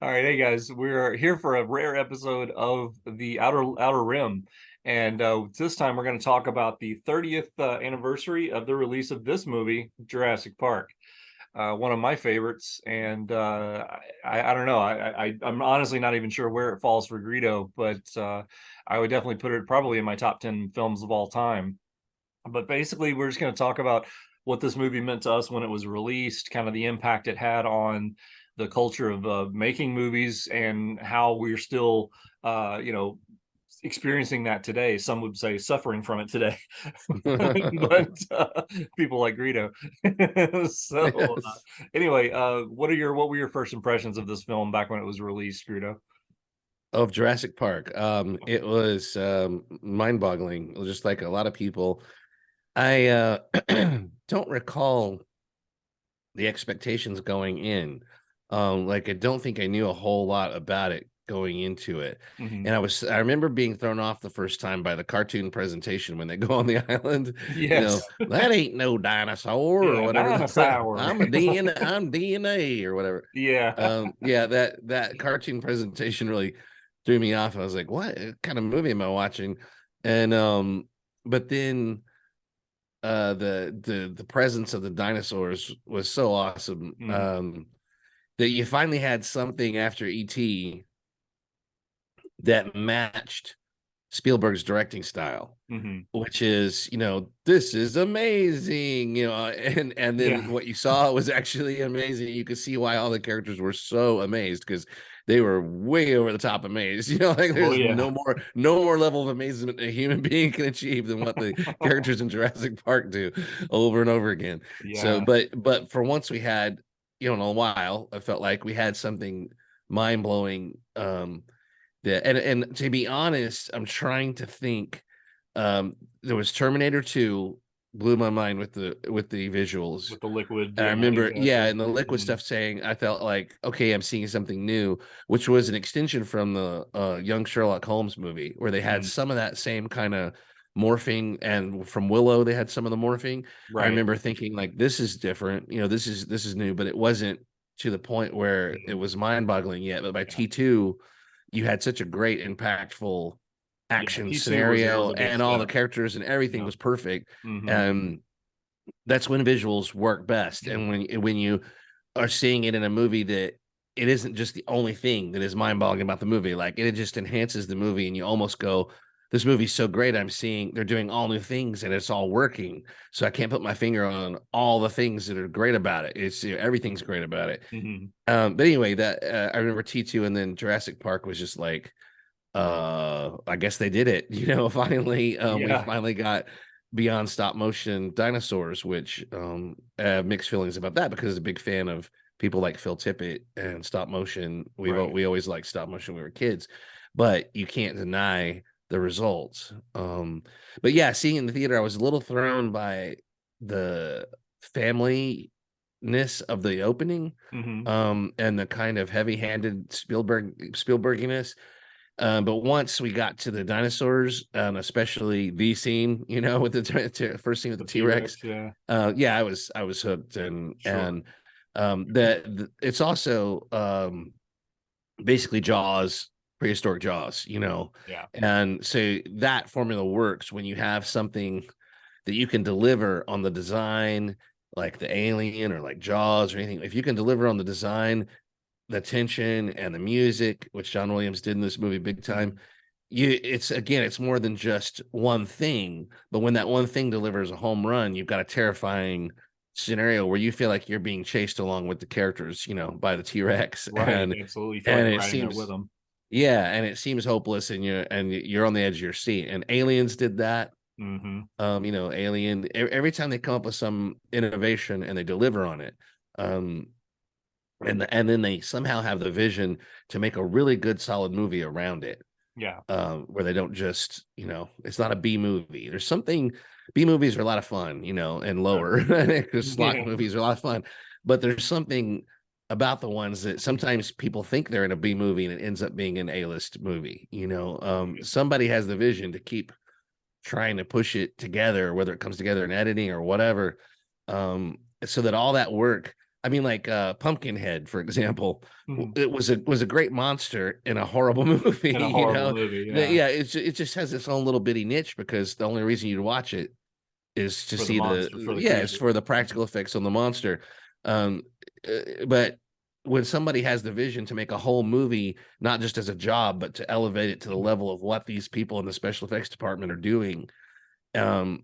All right, hey guys, we're here for a rare episode of the Outer Rim, and this time we're going to talk about the 30th anniversary of the release of this movie, Jurassic Park. One of my favorites, and I don't know, I'm honestly not even sure where it falls for Greedo, but I would definitely put it probably in my top 10 films of all time. But basically, we're just going to talk about what this movie meant to us when it was released, kind of the impact it had on the culture of making movies, and how we're still, experiencing that today. Some would say suffering from it today, but people like Greedo. So, Yes. anyway, what were your first impressions of this film back when it was released, Greedo? Of Jurassic Park. It was mind-boggling. Just like a lot of people, I don't recall the expectations going in. Like I don't think I knew a whole lot about it going into it. Hmm. And I remember being thrown off the first time by the cartoon presentation when they go on the island, Yes. that ain't no dinosaur or Yeah, whatever. dinosaur. I'm DNA or whatever. Yeah. Yeah, that cartoon presentation really threw me off. I was like, what kind of movie am I watching? And but then the presence of the dinosaurs was so awesome, Mhm. that you finally had something after ET that matched Spielberg's directing style, Mhm. which is, this is amazing, and Yeah. then what you saw was actually amazing. You could see why all the characters were so amazed, because they were way over the top amazed. Like Oh there's yeah. no more level of amazement a human being can achieve than what the characters in Jurassic Park do over and over again. So, Yeah. but for once we had, in a while, I felt like we had something mind blowing. And to be honest, I'm trying to think. There was Terminator 2, blew my mind with the visuals. With the liquid. And I Yeah, remember, yeah, exactly. and the liquid Mhm. stuff saying, I felt like, okay, I'm seeing something new, which was an extension from the young Sherlock Holmes movie, where they had Mhm. some of that same kind of morphing, and from Willow they had some of the morphing. I Right. remember thinking like, this is different, this is new, but it wasn't to the point where it Mhm. was mind-boggling yet. But by Yeah. T2, you had such a great impactful Yeah. action T2 was scenario, a big and all the step. characters and everything Yeah. was perfect. Mhm. And that's when visuals work best. And when you are seeing it in a movie, that it isn't just the only thing that is mind-boggling about the movie. Like, it just enhances the movie, and you almost go, this movie's so great, I'm seeing they're doing all new things and it's all working. So I can't put my finger on all the things that are great about it. It's, everything's great about it. Mhm. But anyway, that I remember T2, and then Jurassic Park was just like, I guess they did it. Finally, we Yeah. finally got beyond stop motion dinosaurs, which I have mixed feelings about that, because I'm a big fan of people like Phil Tippett and stop motion. Right. We always liked stop motion when we were kids, but you can't deny the results. But yeah, seeing it in the theater, I was a little thrown by the family ness of the opening, Mhm. and the kind of heavy-handed Spielberginess. But once we got to the dinosaurs, especially the scene, with the first scene with the The T-Rex, T-Rex. Yeah. yeah, I was hooked. and Sure. and it's also, basically Jaws, prehistoric Jaws, Yeah. and so that formula works when you have something that you can deliver on the design, like the Alien or like Jaws or anything. If you can deliver on the design, the tension, and the music, which John Williams did in this movie big time, Mhm. it's more than just one thing. But when that one thing delivers a home run, you've got a terrifying scenario where you feel like you're being chased along with the characters, by the T-Rex. Right. and Absolutely. You feel like and you're it riding there with seems, them. yeah, and it seems hopeless, and you're on the edge of your seat. And Aliens did that. Mhm. Alien, every time they come up with some innovation and they deliver on it, um and then they somehow have the vision to make a really good solid movie around it, Yeah. where they don't just, it's not a B movie. There's something, B movies are a lot of fun, and Right. lower, because slot Yeah. movies are a lot of fun, but there's something about the ones that sometimes people think they're in a B movie and it ends up being an A-list movie. Right. Somebody has the vision to keep trying to push it together, whether it comes together in editing or whatever, so that all that work I mean, like Pumpkinhead, for example, Mhm. it was a great monster in a horrible movie. In a You horrible know, movie, yeah, Yeah, it just has its own little bitty niche because the only reason you'd watch it is to for the see monster, for the yeah, it's creature. for the Mhm. practical effects on the monster. Um, but when somebody has the vision to make a whole movie, not just as a job, but to elevate it to the level of what these people in the special effects department are doing, um,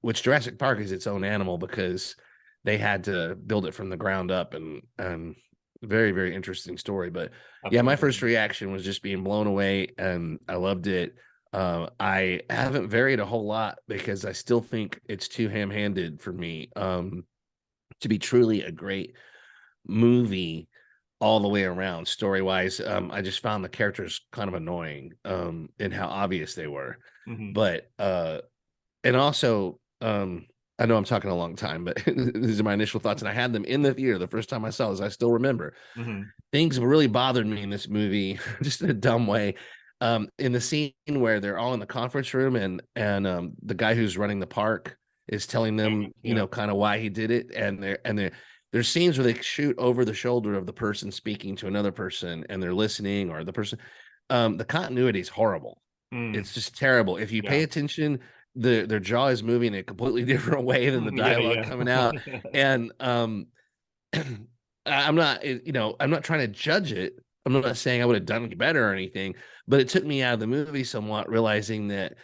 which Jurassic Park is its own animal because they had to build it from the ground up, and very, very interesting story. But yeah, my first Absolutely. reaction was just being blown away, and I loved it. I haven't varied a whole lot because I still think it's too ham-handed for me to be truly a great movie all the way around story wise. I just found the characters kind of annoying in how obvious they were, Hmm. but and also, I know I'm talking a long time, but these are my initial thoughts, and I had them in the theater the first time I saw this. I still remember Hmm. things really bothered me in this movie, just in a dumb way. In the scene where they're all in the conference room, and the guy who's running the park is telling them, you Yeah. know, kind of why he did it, and there's scenes where they shoot over the shoulder of the person speaking to another person, and they're listening, or the person. The continuity is horrible. Mm. It's just terrible. If you pay Yeah. attention, their jaw is moving in a completely different way than the Yeah, dialogue yeah. coming out. And I'm not, you know, I'm not trying to judge it. I'm not saying I would have done it better or anything, but it took me out of the movie somewhat, realizing that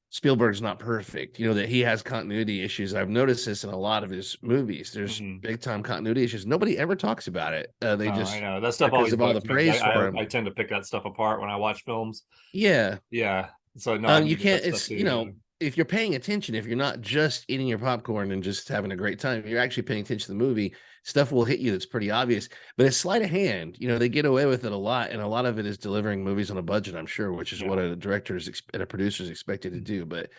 Spielberg's not perfect. You know, that he has continuity issues. I've noticed this in a lot of his movies. There's Hmm. big time continuity issues. Nobody ever talks about it. They No, I just know that stuff because always of all the bugs me because praise for him. I tend to pick that stuff apart when I watch films. Yeah, Yeah. So no, I You noticed that can't. stuff It's too. you Yeah. know, if you're paying attention, if you're not just eating your popcorn and just having a great time, you're actually paying attention to the movie. Stuff will hit you that's pretty obvious, but it's sleight of hand. You know, they get away with it a lot, and a lot of it is delivering movies on a budget. I'm sure, which is what Yeah. a director and a producer is expected to do. But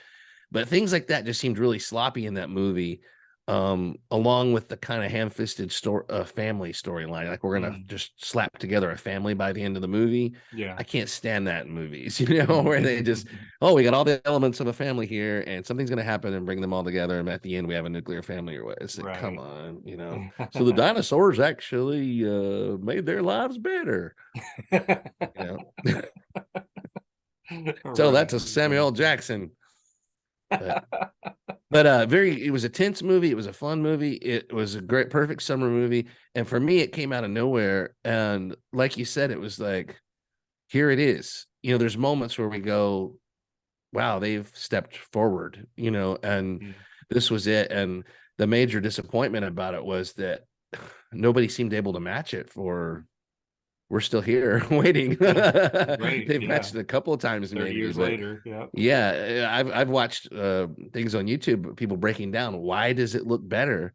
things like that just seemed really sloppy in that movie. Along with the kind of ham-fisted story, family storyline, like we're gonna Mm. just slap together a family by the end of the movie. Yeah. I can't stand that in movies, you know, where they just, oh, we got all the elements of a family here, and something's gonna happen and bring them all together, and at the end we have a nuclear family or what? It's like, come Right. on, you know. So the dinosaurs actually made their lives better, you know. Tell that Right. to Samuel L. Exactly. Jackson. But very, it was a tense movie, it was a fun movie, it was a great perfect summer movie, and for me it came out of nowhere, and like you said, it was like, here it is. You know, there's moments where we go, wow, they've stepped forward, you know, and Mm. this was it. And the major disappointment about it was that nobody seemed able to match it for we're still here waiting. Right. They've Yeah. matched it a couple of times 30 maybe, years but later. Yeah. yeah, I've watched things on YouTube, people breaking down why does it look better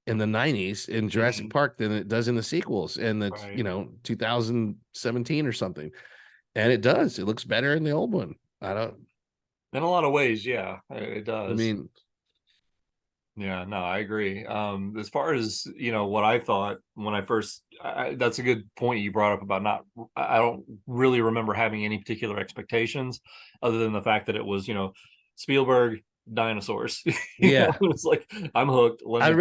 in the 90s in Jurassic Hmm. Park than it does in the sequels and that's, Right. you know, 2017 or something. And it does. It looks better in the old one. I don't In a lot of ways, yeah, it I does. mean, Yeah, no, I agree. As far as what I thought when I first, that's a good point you brought up about not. I don't really remember having any particular expectations, other than the fact that it was, Spielberg dinosaurs. yeah. It's like I'm hooked. Let me see what I this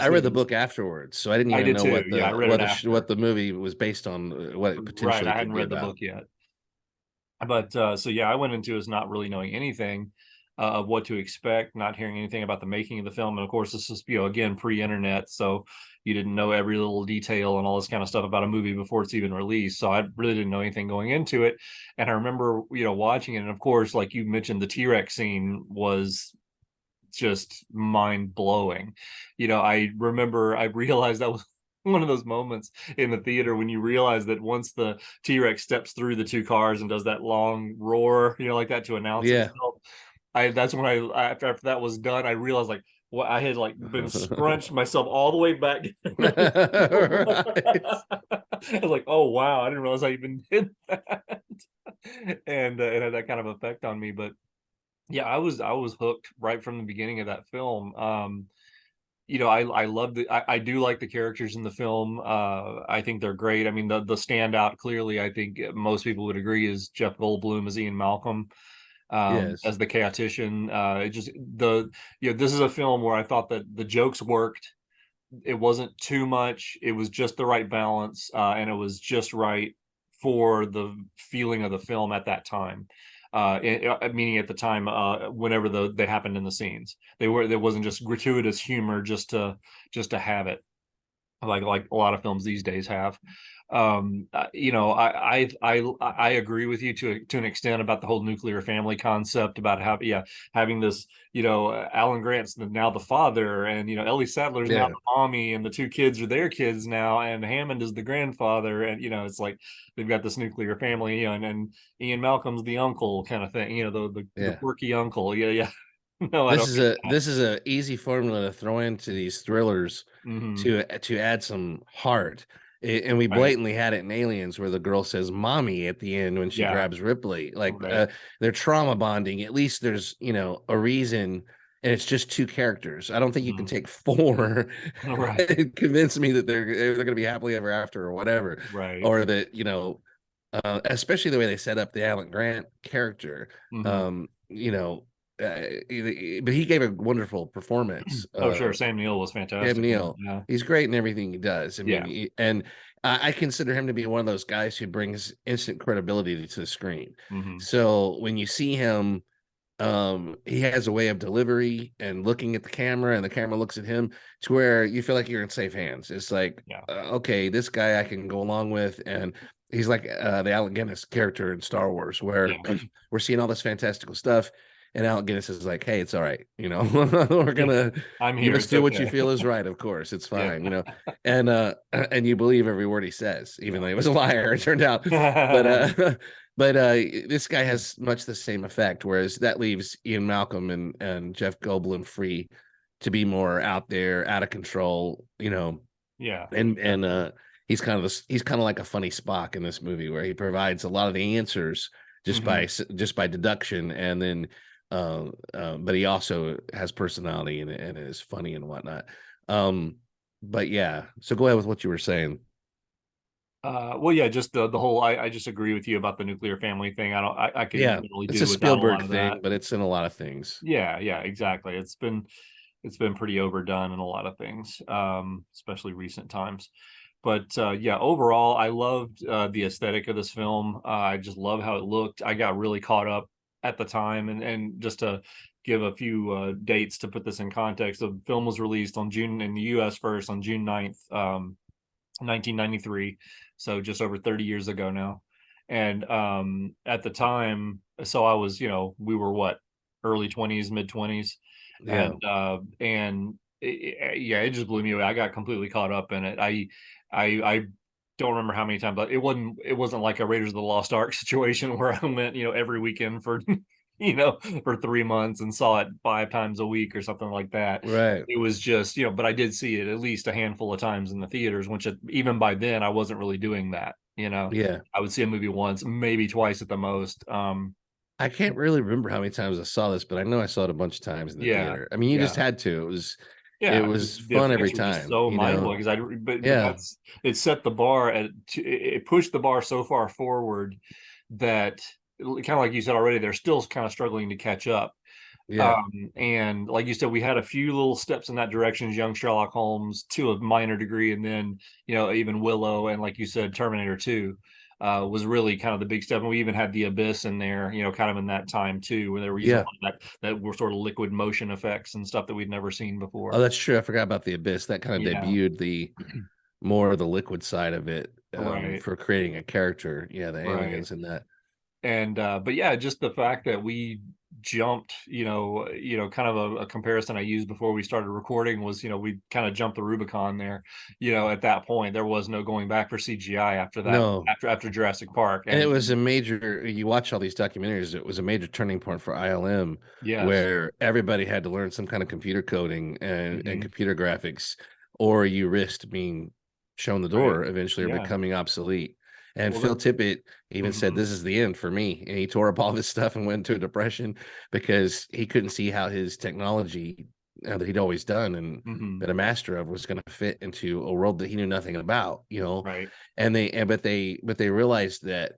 read the is. book afterwards, so I didn't I even did know too. what Yeah, I read it what after. the movie was based on, what it Right, potentially I could hadn't be read the about. book yet. But so yeah, I went into it as not really knowing anything of what to expect, not hearing anything about the making of the film, and of course, this is again pre-internet, so you didn't know every little detail and all this kind of stuff about a movie before it's even released. So I really didn't know anything going into it, and I remember watching it, and of course, like you mentioned, the T-Rex scene was just mind blowing. I remember I realized that was one of those moments in the theater when you realize that once the T-Rex steps through the two cars and does that long roar, like that to announce Yeah. himself. That's when after that was done, I realized like what I had like been scrunched myself all the way back. Right. I was like, oh wow, I didn't realize I even did that. And it had that kind of effect on me. But yeah, I was hooked right from the beginning of that film. I love I do like the characters in the film. I think they're great. I mean, the standout clearly, I think most people would agree, is Jeff Goldblum as Ian Malcolm, Yes. as the chaotician. It just this is a film where I thought that the jokes worked, it wasn't too much. It was just the right balance, and it was just right for the feeling of the film at that time. Meaning at the time, whenever they happened in the scenes, there wasn't just gratuitous humor just to have it, like a lot of films these days have. You know, I agree with you to an extent about the whole nuclear family concept, about how, yeah, having this, you know, Alan Grant's now the father, and you know Ellie Sattler's now Yeah. the mommy, and the two kids are their kids now, and Hammond is the grandfather, and you know it's like they've got this nuclear family, you know, and Ian Malcolm's the uncle kind of thing, you know, the Yeah. quirky uncle. Yeah, yeah. No, I This don't is get a that. this is a easy formula to throw into these thrillers Hmm. to add some heart. And we Right. blatantly had it in Aliens where the girl says "mommy" at the end when she Yeah. grabs Ripley. Like Right. they're trauma bonding. At least there's, you know, a reason, and it's just two characters. I don't think you can Mhm. take four Right. and convince me that they're going to be happily ever after or whatever, Right. or that, you know, especially the way they set up the Alan Grant character. Hmm. You know, but he gave a wonderful performance. Oh, sure. Sam Neill was Sam fantastic in it. Neill, Yeah. he's great in everything he does. I mean, Yeah. and I consider him to be one of those guys who brings instant credibility to the screen. Hmm. So when you see him, he has a way of delivery and looking at the camera, and the camera looks at him to where you feel like you're in safe hands. It's like, Yeah. okay, this guy I can go along with, and he's like the Alec Guinness character in Star Wars, where Yeah. we're seeing all this fantastical stuff, and Alec Guinness is like, hey, it's all right, you know, we're Yeah. gonna, I'm you here. must It's do what you okay. feel is right, of course, it's Yeah. fine, you know, and and you believe every word he says, even Yeah. though he was a liar, it turned out, but but this guy has much the same effect, whereas that leaves Ian Malcolm and Jeff Goldblum free to be more out there, out of control, you know, Yeah. and he's kind of like a funny Spock in this movie where he provides a lot of the answers Hmm. just by deduction, and then but he also has personality and is funny and whatnot. Um, but yeah, so go ahead with what you were saying. Well, yeah, just the whole. I just agree with you about the nuclear family thing. I could Yeah, really it's do a without a lot Spielberg of that. thing, but it's in a lot of things. Yeah. Yeah. Exactly. It's been pretty overdone in a lot of things, especially recent times. But yeah, overall, I loved the aesthetic of this film. I just love how it looked. I got really caught up at the time, and just to give a few dates to put this in context, the film was released on June in the U.S. first on June 9th, 1993, so just over 30 years ago now. And at the time, so I was, you know, we were what, early 20s, mid 20s, Yeah, and yeah, it just blew me away. I got completely caught up in it. I don't remember how many times, but it wasn't like a Raiders of the Lost Ark situation where I went, you know, every weekend for you know, for 3 months and saw it 5 times a week or something like that. right. It was just, you know, but I did see it at least a handful of times in the theaters, which even by then I wasn't really doing that, you know. Yeah, I would see a movie once, maybe twice at the most. I can't really remember how many times I saw this, but I know I saw it a bunch of times in the Yeah, theater. I mean, you just yeah. had to. It Yeah, was the fun every effects were just time, so you mind know. blowing because but Yeah, that's it set the bar it pushed the bar so far forward that kind of like you said already, they're still kind of struggling to catch up. yeah, And like you said, we had a few little steps in that direction as young Sherlock Holmes to a minor degree, and then you know even Willow, and like you said, Terminator 2 was really kind of the big step. And we even had the Abyss in there, you know, kind of in that time too, where they were using a yeah. lot of that were sort of liquid motion effects and stuff that we'd never seen Oh, before. that's true. I forgot about the Abyss. That kind of Yeah, debuted the more of the liquid side of it, right, for creating a character. Yeah, the right. aliens in that. And but yeah, just the fact that we jumped, kind of a comparison I used before we started recording was, we kind of jumped the Rubicon there. At that point there was no going back for CGI after that, No, after Jurassic Park. and it And was a major. You watch all these documentaries. It was a major turning point for ILM, yes. where everybody had to learn some kind of computer coding and Hmm. computer graphics, or you risked being shown the Right. door eventually or Yeah. becoming obsolete. And Well, Phil Tippett even said, mhm. "This is the end for me," and he tore up all this stuff and went into a depression because he couldn't see how his technology that he'd always done and Hmm. been a master of was going to fit into a world that he knew nothing about. Right. And but they realized that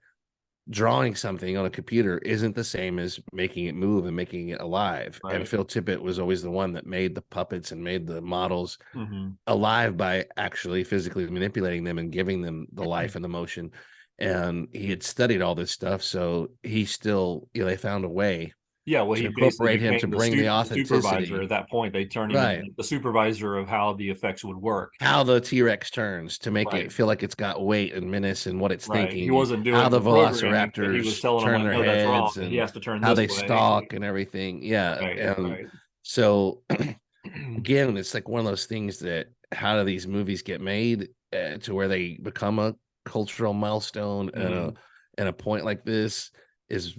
drawing something on a computer isn't the same as making it move and making it alive. And Right. Phil Tippett was always the one that made the puppets and made the models Hmm. alive by actually physically manipulating them and giving them the life and the motion. And he had studied all this stuff, so he still, they found a way Yeah, well, to he basically incorporate him to became bring the the supervisor authenticity. at that point. They turned him into Right. the supervisor of how the effects would work. How the T-Rex turns to make it Right. feel like it's got weight and menace and what it's Right. He thinking, and wasn't how doing the the programming, but he was velociraptors telling them turn like, their no, that's wrong. heads He and has to turn how this they way. stalk and everything. Yeah. Right. And Right. so again, it's like one of those things that how do these movies get made to where they become a cultural milestone Hmm. and a point like this is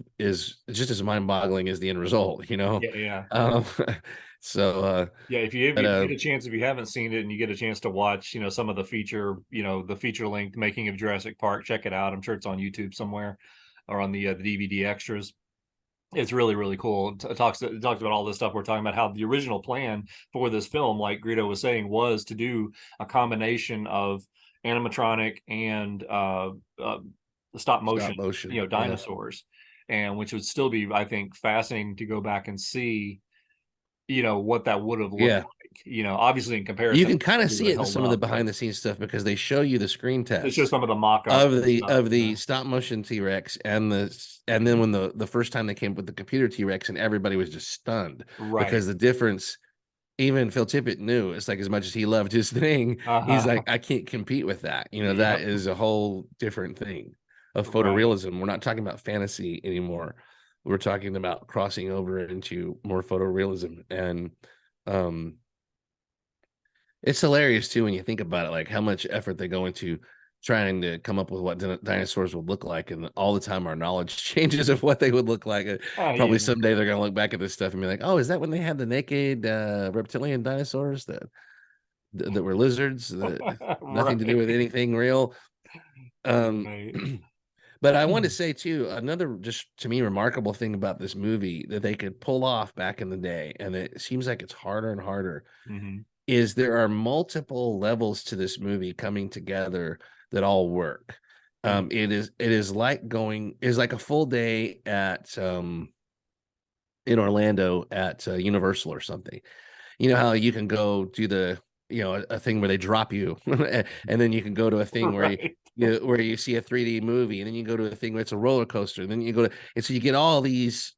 just as mind-boggling as the end result, you know. Yeah. Yeah. Um, so Yeah, if but you get a chance, if you haven't seen it and you get a chance to watch, some of the feature, the feature length making of Jurassic Park, check it out. I'm sure it's on YouTube somewhere or on the DVD extras. It's really, really cool. It talks about all this stuff we're talking about, how the original plan for this film, like Greedo was saying, was to do a combination of animatronic and uh stop stop motion, motion, yeah. dinosaurs, and which would still be, I think, fascinating to go back and see, what that would have looked Yeah. like. Obviously in You comparison, can kind of it would see have it in held some of the up, but behind the scenes stuff because they show you the screen they show tests some of the mock-ups of and the stuff. stop motion T-Rex and then when the first time they came up with the computer T-Rex and everybody was just stunned Right. because the difference, even Phil Tippett knew, it's like as much as he loved his thing, he's like, Uh-huh. I can't compete with that. That Yep. is a whole different thing of Right. photorealism. We're not talking about fantasy anymore. We're talking about crossing over into more photorealism. And um it's hilarious too when you think about it, like how much effort they go into trying to come up with what dinosaurs would look like, and all the time our knowledge changes of what they would look like. Yeah. Probably someday they're gonna look back at this stuff and be like, "Oh, is that when they had the naked reptilian dinosaurs that were lizards? That nothing to do with Right. anything real." Um, Right. but I want to say too, another just to me remarkable thing about this movie that they could pull off back in the day, and it seems like it's harder and harder Hmm. is there are multiple levels to this movie coming together that all work. It is like a full day at in Orlando at Universal or something. You know how you can go do the a thing where they drop you, and then you can go to a thing where Right. where you see a 3D movie, and then you go to a thing where it's a roller coaster, and then you go to and so you get all these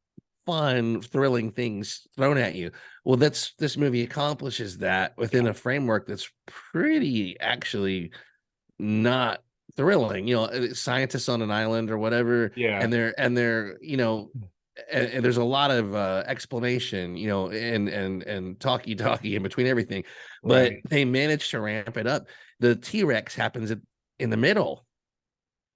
fun, thrilling things thrown at you. Well, this movie accomplishes that within Yeah. a framework that's pretty actually not thrilling. Scientists on an island or whatever, Yeah. and they're and there's a lot of explanation, and talkie in between everything, but Right. they managed to ramp it up. The T-Rex happens in the middle,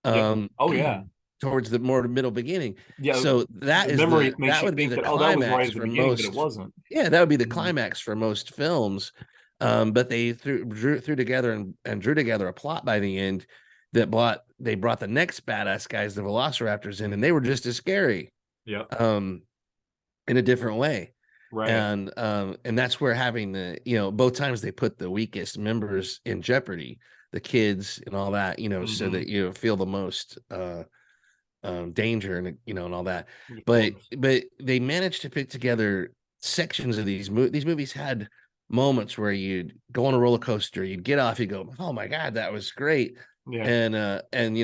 Yep. um Oh yeah. towards the more middle beginning. Yeah. So that The is memories makes that you would be think the that, oh, that was right climax at the for beginning, but it most. wasn't. Yeah, that would be the Mhm. climax for most films. But they threw together and drew together a plot by the end that brought the next badass guys, the Velociraptors, in, and they were just as scary, Yep. um, in a different way. Right. And that's where having both times they put the weakest members in jeopardy, the kids and all that, so Hmm. that you feel the most danger and and all that. Of But course. they managed to put together sections of these movies had moments where you'd go on a roller coaster, you'd get off, you go, oh my god, that was great, Yeah. and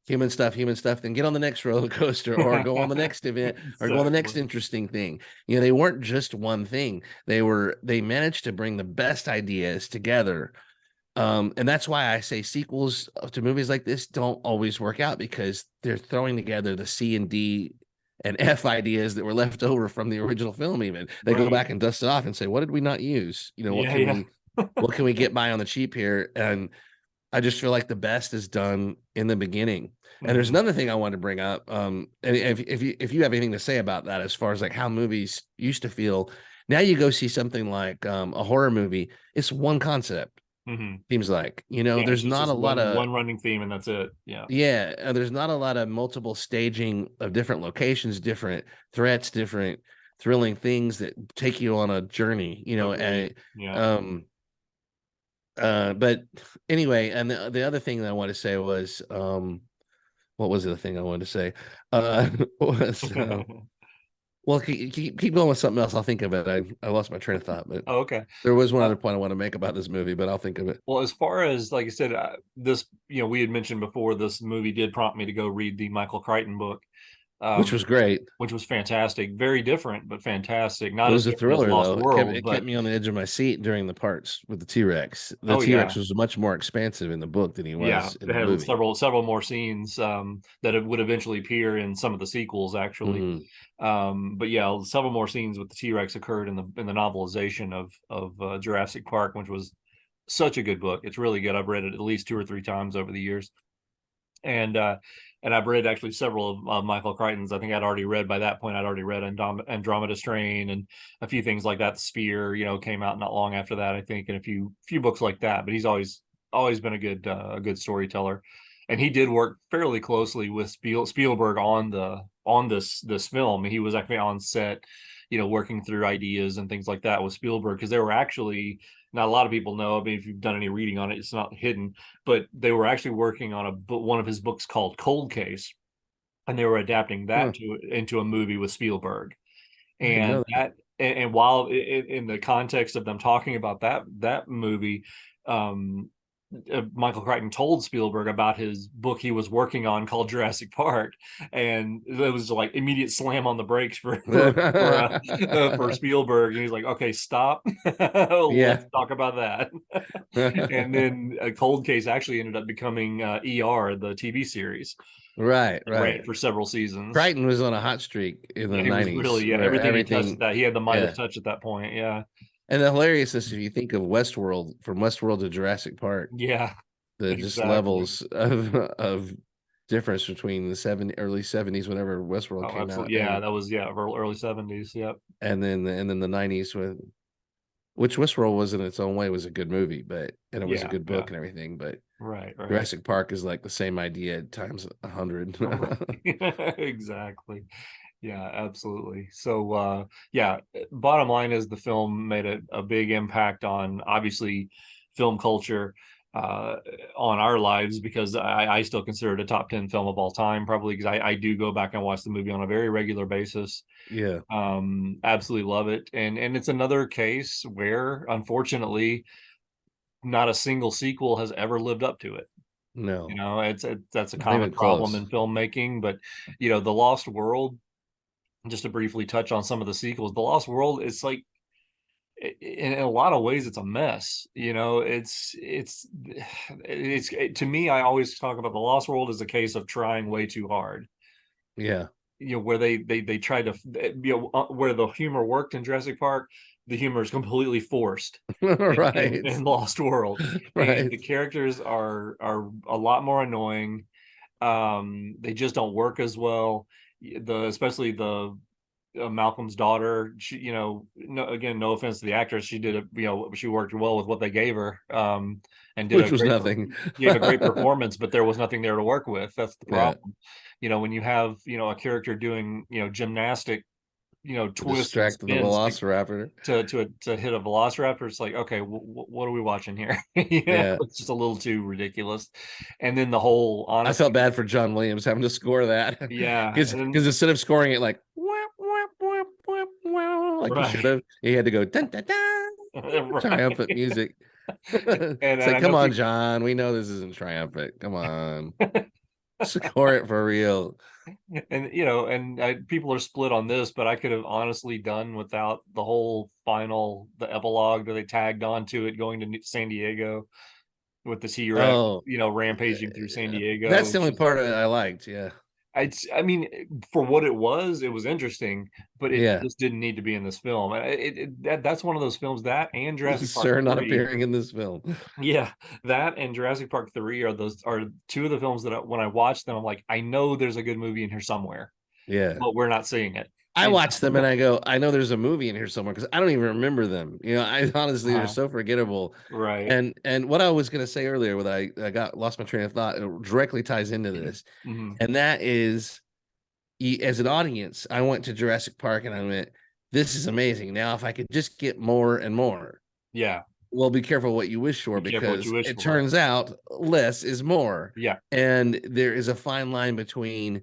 human stuff, then get on the next roller coaster or go on the next event or go on the next Exactly. interesting thing. They weren't just one thing. They managed to bring the best ideas together, and that's why I say sequels to movies like this don't always work out because they're throwing together the C and D and F ideas that were left over from the original film. Even they go Right. back and dust it off and say, "What did we not use? Yeah. Yeah. What can we get by on the cheap here?" And I just feel like the best is done in the beginning. And there's Hmm. another thing I want to bring up. And if you have anything to say about that, as far as like how movies used to feel, now you go see something like a horror movie. It's one concept. Hmm. Seems like, Yeah. It's there's just not a this lot one of, one running theme, and that's it. Yeah. yeah, there's not a lot of multiple staging of different locations, different threats, different thrilling things that take you on a journey, Agreed. and Yeah. um but anyway, and the other thing that I want to say was what was the thing I wanted to say? Uh, was, well, keep going with something else. I'll think of it. I lost my train of thought, but Oh, okay. there was one Uh, other point I want to make about this movie, but I'll think of it. well, as far as like I said, this we had mentioned before, this movie did prompt me to go read the Michael Crichton book, Which um, was great. which was fantastic. Very different, but fantastic. It Not as was a different as thriller Lost though. It kept World, it kept but me on the edge of my seat during the parts with the T-Rex. The oh T-Rex yeah, was much more expansive in the book than he yeah. was in It the had movie. several more scenes that it would eventually appear in some of the sequels, actually. Hmm. But yeah, several more scenes with the T-Rex occurred in the novelization of Jurassic Park, which was such a good book. It's really good. I've read it at least 2 or 3 times over the years, and I've read actually several of Michael Crichton's. I think I'd already read by that point. I'd already read Andromeda Strain and a few things like that. Sphere, came out not long after that, I think, and a few books like that. But he's always been a good storyteller, and he did work fairly closely with Spielberg on this film. He was actually on set, working through ideas and things like that with Spielberg, because they were actually, not a lot of people know. I mean, if you've done any reading on it, it's not hidden, but they were actually working on one of his books called Cold Case, and they were adapting Huh, that into a movie with Spielberg. I didn't And know that. while in the context of them talking about that movie, um, Michael Crichton told Spielberg about his book he was working on called Jurassic Park, and it was like immediate slam on the brakes for Spielberg. And he's like, "Okay, stop. Yeah. Let's talk about that." And then a Cold Case actually ended up becoming ER, the TV series, Right, and ran right. for several seasons. Crichton was on a hot streak in the Yeah, he was 90s really, yeah, where everything he touched, everything, that he had the Midas yeah. touch at that point. Yeah, And the hilariousness, if you think of Westworld, from Westworld to Jurassic Park, yeah, the just exactly. levels of difference between the early 70s, whenever Westworld Oh, came out, absolutely. Yeah, that was early 70s. Yep. and then the 90s with which Westworld was in its own way was a good movie, but and it was a Yeah, good yeah. book and everything, but Right, right. Jurassic Park is like the same idea times 100. Right. Exactly. Yeah, absolutely. So yeah, bottom line is the film made a big impact on, obviously, film culture, uh on our lives, because I still consider it a top 10 film of all time, probably, because I do go back and watch the movie on a very regular basis. Yeah, Absolutely love it. And it's another case where, unfortunately, not a single sequel has ever lived up to it. no, That's a not common even problem in close. filmmaking. But The Lost World, just to briefly touch on some of the sequels, The Lost World, it's like, in a lot of ways, it's a mess. To me, I always talk about The Lost World as a case of trying way too hard. Yeah, Where they tried to, where the humor worked in Jurassic Park, the humor is completely forced right, in Lost World, and right. the characters are a lot more annoying. They just don't work as well. Especially the Malcolm's daughter. She, no, again, no offense to the actress, she did she worked well with what they gave her, and Which was nothing. gave a great performance, but there was nothing there to work with. That's the Yeah, problem. When you have a character doing gymnastic to twists and distract the spins Velociraptor. to hit a velociraptor. It's like, okay, what are we watching here? Yeah, It's just a little too ridiculous. And then the whole, I felt honestly, bad for John Williams having to score that yeah, because and then, instead of scoring it like wah, wah, wah, wah, wah, like he should right. have, he had to go dun, dun, dun, triumphant Right. music. and It's like, I come know on, people. John, we know this isn't triumphant. Come on, score it for real. And people are split on this, but I could have honestly done without the whole the epilogue that they tagged onto it, going to San Diego with the T-Rex, Oh, rampaging through San Diego. that's the It's only just, part of it I liked. Yeah, I mean, for what it was interesting, but it yeah. just didn't need to be in this film. And that's one of those films, that and Jurassic Park Sir, not 3. appearing in this film. Yeah, that and Jurassic Park 3 are two of the films that when I watch them, I'm like, I know there's a good movie in here somewhere, Yeah. but we're not seeing it. I watch them and I go, I know there's a movie in here somewhere because I don't even remember them. I honestly they're Uh, so forgettable. right. And what I was gonna say earlier, what I got lost my train of thought, it directly ties into this, Hmm. and that is, as an audience, I went to Jurassic Park and I went, this is amazing. Now, if I could just get more and more, Yeah. well, be careful what you wish for, Be careful what you because wish it for. turns out less is more. Yeah. And there is a fine line between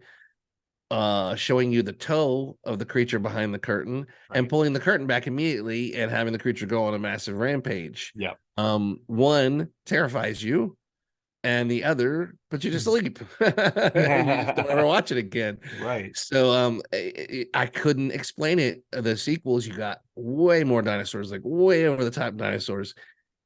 showing you the toe of the creature behind the curtain and Right. pulling the curtain back immediately and having the creature go on a massive rampage. Yeah. One terrifies you, and the other puts you to sleep, and you just don't ever watch it again. Right. So I couldn't explain it. The sequels, you got way more dinosaurs, like way over the top dinosaurs,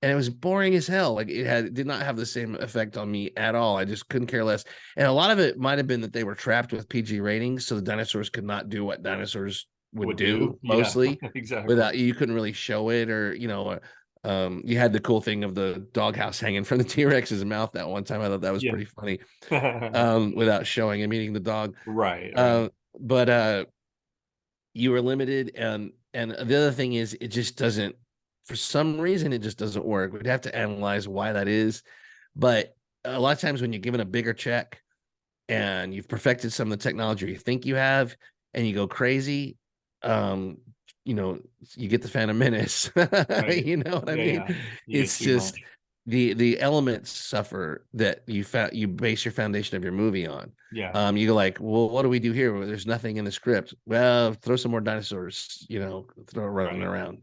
and it was boring as hell. Like it did not have the same effect on me at all. I just couldn't care less. And a lot of it might have been that they were trapped with PG ratings, so the dinosaurs could not do what dinosaurs would Would do. do Yeah. mostly. Exactly. Without, you couldn't really show it, or you had the cool thing of the doghouse hanging from the T-Rex's mouth that one time. I thought that was Yeah. pretty funny. Without showing him eating the dog. Right. Right. But you were limited, and the other thing is, it just doesn't, for some reason, it just doesn't work. We'd have to analyze why that is. But a lot of times when you're given a bigger check and you've perfected some of the technology you think you have, and you go crazy, um you know, you get the Phantom Menace. Right. You know what I Yeah. mean? Yeah. You get It's too just much. the elements suffer that you base your foundation of your movie on. Yeah. You go like, well, what do we do here? Well, there's nothing in the script. Well, throw some more dinosaurs, throw it running Right. around,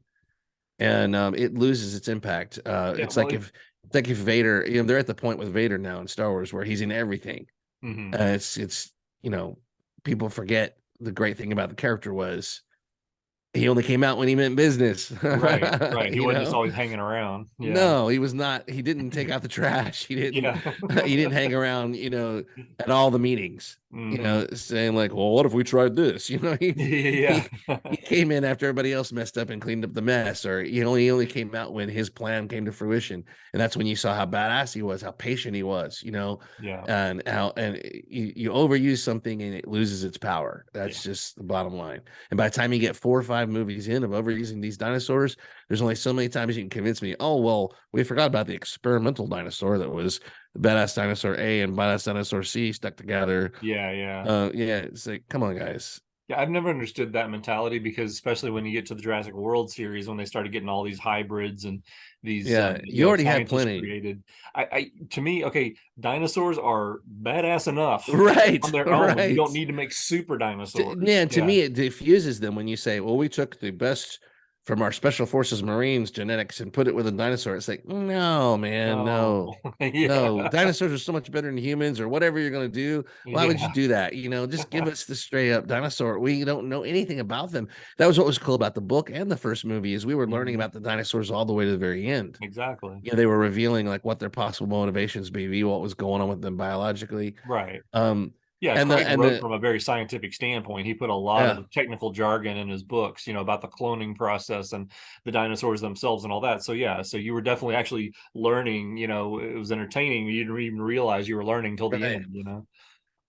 and it loses its impact. Yeah. It's Well. like if Vader, they're at the point with Vader now in Star Wars where he's in everything. Mhm. It's you know, people forget the great thing about the character was he only came out when he meant business. Right. Right. He You wasn't just know, always hanging around. Yeah. no, he was not. He didn't take out the trash. He didn't. Yeah. He didn't hang around. At all the meetings. Hmm. Saying like, "Well, what if we tried this?" Yeah. He came in after everybody else messed up and cleaned up the mess, or he only came out when his plan came to fruition, and that's when you saw how badass he was, how patient he was. Yeah. And how you overuse something and it loses its power. Yeah. That's just the bottom line. And by the time you get 4 or 5 movies in of overusing these dinosaurs, there's only so many times you can convince me, oh, well, we forgot about the experimental dinosaur that was the badass dinosaur A and badass dinosaur C stuck together. Yeah. Yeah. Yeah, it's like, come on, guys. Yeah, I've never understood that mentality, because especially when you get to the Jurassic World series, when they started getting all these hybrids and these Yeah, you already had scientists plenty. created. To me, okay, dinosaurs are badass enough on Right, their own. You don't right. need to make super dinosaurs. Yeah, to Yeah. me, it diffuses them when you say, well, we took the best from our special forces Marines genetics and put it with a dinosaur. It's like, no, man, No. no. Yeah. No, dinosaurs are so much better than humans, or whatever you're going to do. Why would you Yeah. do that? Just give us the straight up dinosaur. We don't know anything about them. That was what was cool about the book and the first movie, is we were learning Mhm. about the dinosaurs all the way to the very end. Exactly. They were revealing like what their possible motivations may be, what was going on with them biologically. Right. Um, Yeah, and the Craig and wrote the from a very scientific standpoint. He put a lot of yeah, the technical jargon in his books, about the cloning process and the dinosaurs themselves and all that. So yeah, so you were definitely actually learning, it was entertaining. You didn't even realize you were learning till the right. end.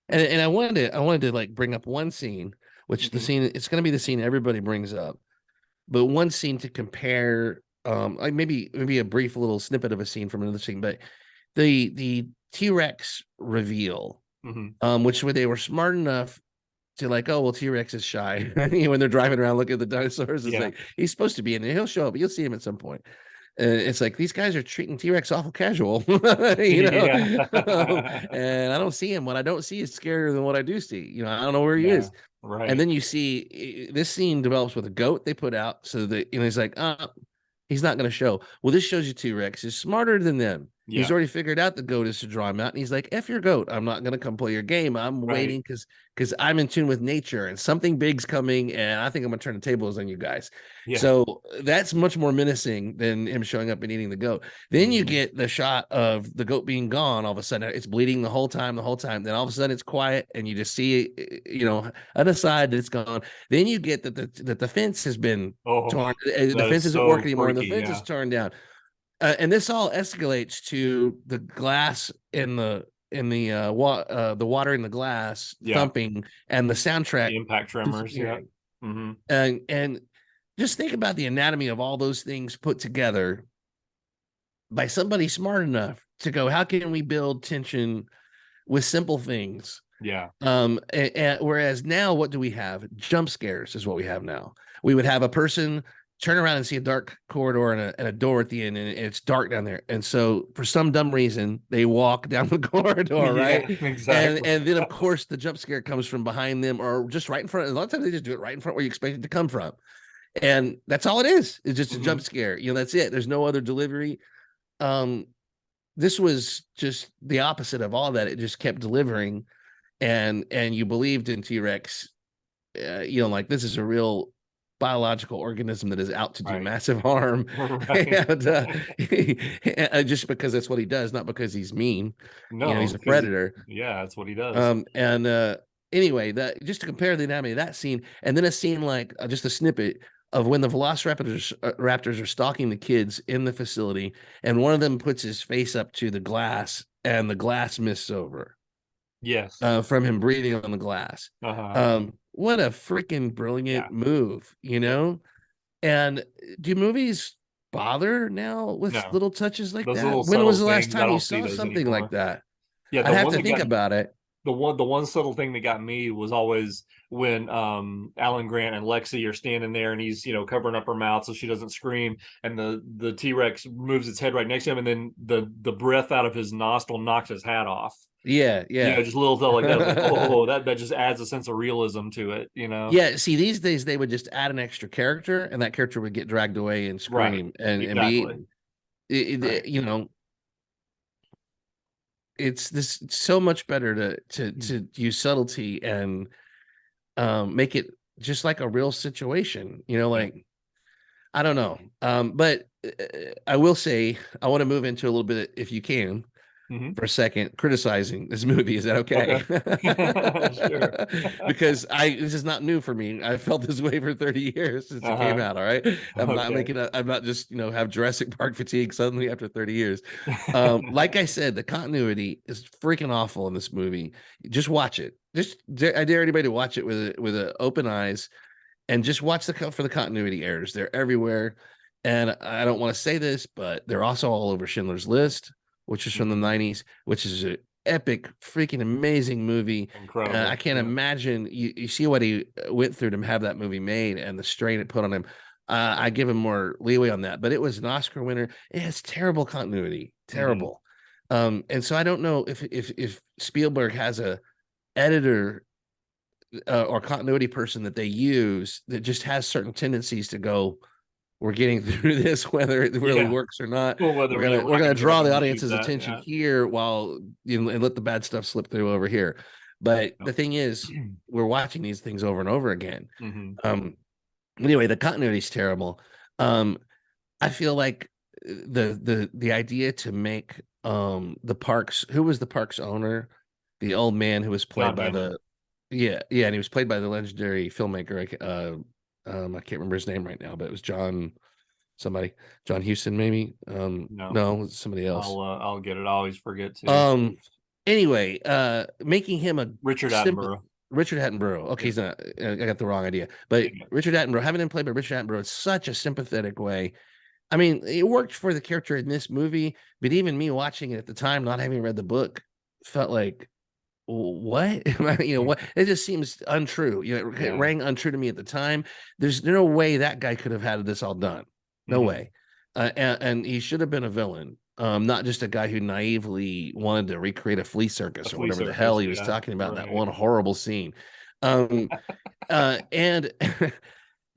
And I wanted to like bring up one scene, which the Mhm. scene it's going to be the scene everybody brings up, but one scene to compare, like maybe a brief little snippet of a scene from another scene, but the T-Rex reveal, Mhm. which when they were smart enough to like, oh well, T-Rex is shy when they're driving around looking at the dinosaurs. It's Yeah. like he's supposed to be in there. He'll show up. You'll see him at some point. It's like these guys are treating T-Rex awful casual, Yeah. and I don't see him. What I don't see is scarier than what I do see. I don't know where he Yeah. is. And Right. then you see this scene develops with a goat they put out, so that he's like, he's not going to show. Well, this shows you T-Rex is smarter than them. He's Yeah. already figured out the goat is to draw him out, and he's like, "F your goat. I'm not going to come play your game. I'm Right. waiting because I'm in tune with nature, and something big's coming, and I think I'm going to turn the tables on you guys." Yeah. So that's much more menacing than him showing up and eating the goat. Then you Mhm. get the shot of the goat being gone. All of a sudden, it's bleeding the whole time. Then all of a sudden, it's quiet, and you just see, an aside that it's gone. Then you get that the fence has been Oh, torn. The that fence is doesn't work so anymore, and the freaky. fence is Yeah. torn down. And this all escalates to the glass the water in the glass Yeah. thumping, and the soundtrack The impact tremors. Yeah. disappearing. Hmm. And just think about the anatomy of all those things put together by somebody smart enough to go, how can we build tension with simple things? Yeah. Whereas now, what do we have? Jump scares is what we have now. We would have a person turn around and see a dark corridor and a door at the end, and it's dark down there. And so for some dumb reason, they walk down the corridor, right? Yeah, exactly. And then of course the jump scare comes from behind them or just right in front. A lot of times they just do it right in front where you expect it to come from. And that's all it is. It's just a jump scare. You know, that's it. There's no other delivery. Um, this was just the opposite of all that. It just kept delivering, and you believed in T-Rex. You know, like this is a real biological organism that is out to do Right. massive harm, Right. and just because that's what he does, not because he's mean. You know, No, he's a because predator. yeah, that's what he does. And anyway, that just to compare the anatomy of that scene, and then a scene like just a snippet of when the velociraptors raptors are stalking the kids in the facility, and one of them puts his face up to the glass, and the glass mists over Yes. from him breathing on the glass. Uh-huh. What a freaking Yeah. brilliant move, you Yep. know? And do movies bother now with No. little touches like Those that? little When was subtle the last things, I time you don't see saw those something like anymore. that? Yeah, I'd the have one to that think got about it. the one subtle thing that got me was always when Alan Grant and Lexi are standing there and he's, covering up her mouth so she doesn't scream, and the T-Rex moves its head right next to him, and then the breath out of his nostril knocks his hat off. Yeah, yeah. Just little stuff like that. It's like, oh, that just adds a sense of realism to it. Yeah, see, these days they would just add an extra character, and that character would get dragged away and Right. scream and be Exactly. eaten. Right. You know, it's so much better to use subtlety and make it just like a real situation. You know, Yeah. like I don't know, but I will say I want to move into a little bit, if you can, Hmm. for a second, criticizing this movie. Is that okay? Okay. Sure. Because this is not new for me. I felt this way for 30 years since it came Uh-huh. out. All right. Okay. I'm not just, have Jurassic Park fatigue suddenly after 30 years. Like I said, the continuity is freaking awful in this movie. Just watch it. I dare anybody to watch it with open eyes, and just watch for the continuity errors. They're everywhere. And I don't want to say this, but they're also all over Schindler's List, which is from the Mhm. 90s, which is an epic, freaking amazing movie. I Incredible. can't Yeah. imagine you see what he went through to have that movie made and the strain it put on him. I give him more leeway on that, but it was an Oscar winner. It has terrible continuity, Hmm. terrible. And so I don't know if Spielberg has a editor or continuity person that they use that just has certain tendencies to go, we're getting through this whether it really Yeah. works or not. Well, whether we're we're not gonna going to go back draw and the reshoot audience's that. attention Yeah. here while and let the bad stuff slip through over here. But Yep. the thing is, we're watching these things over and over again. Hmm. Anyway, the continuity is terrible. um I feel like the idea to make the parks, who was the parks owner, the old man who was played John by Hammond. the yeah, and he was played by the legendary filmmaker. I can't remember his name right now, but it was somebody, John Huston, maybe. No, No, it was somebody else. I'll get it. I always forget to. Um, anyway, making him a Richard simple Attenborough. Richard Attenborough. Okay, Yeah. he's not. I got the wrong idea, but Yeah. Richard Attenborough, having him played by Richard Attenborough, is such a sympathetic way. I mean, it worked for the character in this movie, but even me watching it at the time, not having read the book, felt like, what? What? It just seems untrue. It Yeah. rang untrue to me at the time. There's no way that guy could have had this all done. No Hmm. way. And he should have been a villain, not just a guy who naively wanted to recreate a flea A circus or flea whatever the hell circus. he was Yeah. talking about in that Right. one horrible scene. Um, and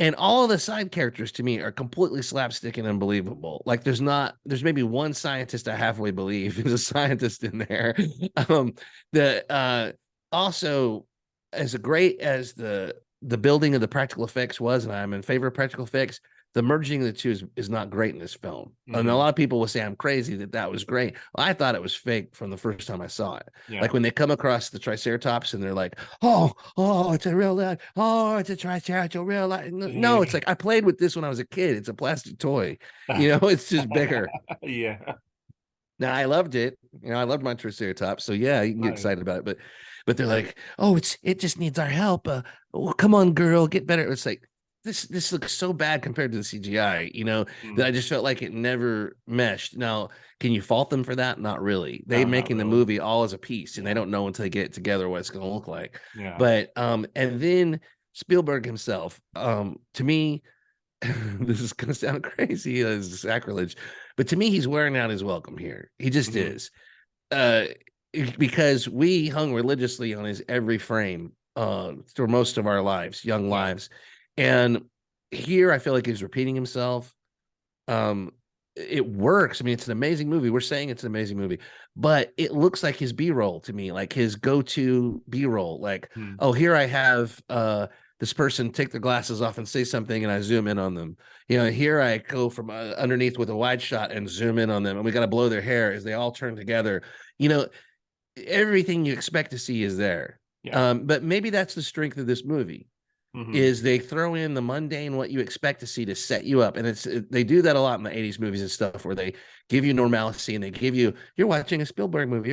and all of the side characters to me are completely slapstick and unbelievable. Like there's maybe one scientist I halfway believe is a scientist in there. um the Also, as great as the building of the practical effects was, and I'm in favor of practical effects, the merging of the two is not great in this film. And a Hmm. lot of people will say I'm crazy that was great. Well, I thought it was fake from the first time I saw it. Yeah. Like when they come across the Triceratops and they're like, it's a real life. Oh, it's a Triceratops, real life. No, it's like I played with this when I was a kid. It's a plastic toy. It's just bigger. Yeah. Now I loved it. I loved my Triceratops. So yeah, you can get Right. excited about it. But they're like, oh, it just needs our help. Come on, girl, get better. It's like this looks so bad compared to the CGI, that I Mm. just felt like it never meshed. Now, can you fault them for that? Not really. They No, not making the really. movie all as a piece, and they Yeah. don't know until they get it together what it's going to look like. Yeah. But and then Spielberg himself, to me, this is gonna sound crazy, it's sacrilege, but to me, he's wearing out his welcome here. He just Hmm. is. Uh, because we hung religiously on his every frame through most of our lives, young Yeah. lives, and here I feel like he's repeating himself. Um, it works. I mean, it's an amazing movie. We're saying it's an amazing movie, but it looks like his B-roll to me, like his go-to B-roll. Like, Hmm. oh, here I have this person take their glasses off and say something, and I zoom in on them. You know, here I go from underneath with a wide shot and zoom in on them, and we got to blow their hair as they all turn together. You know, everything you expect to see is there. Yeah. But maybe that's the strength of this movie Hmm. is they throw in the mundane what you expect to see to set you up, and they do that a lot in the 80s movies and stuff where they give you normalcy and they give you you're watching a Spielberg movie,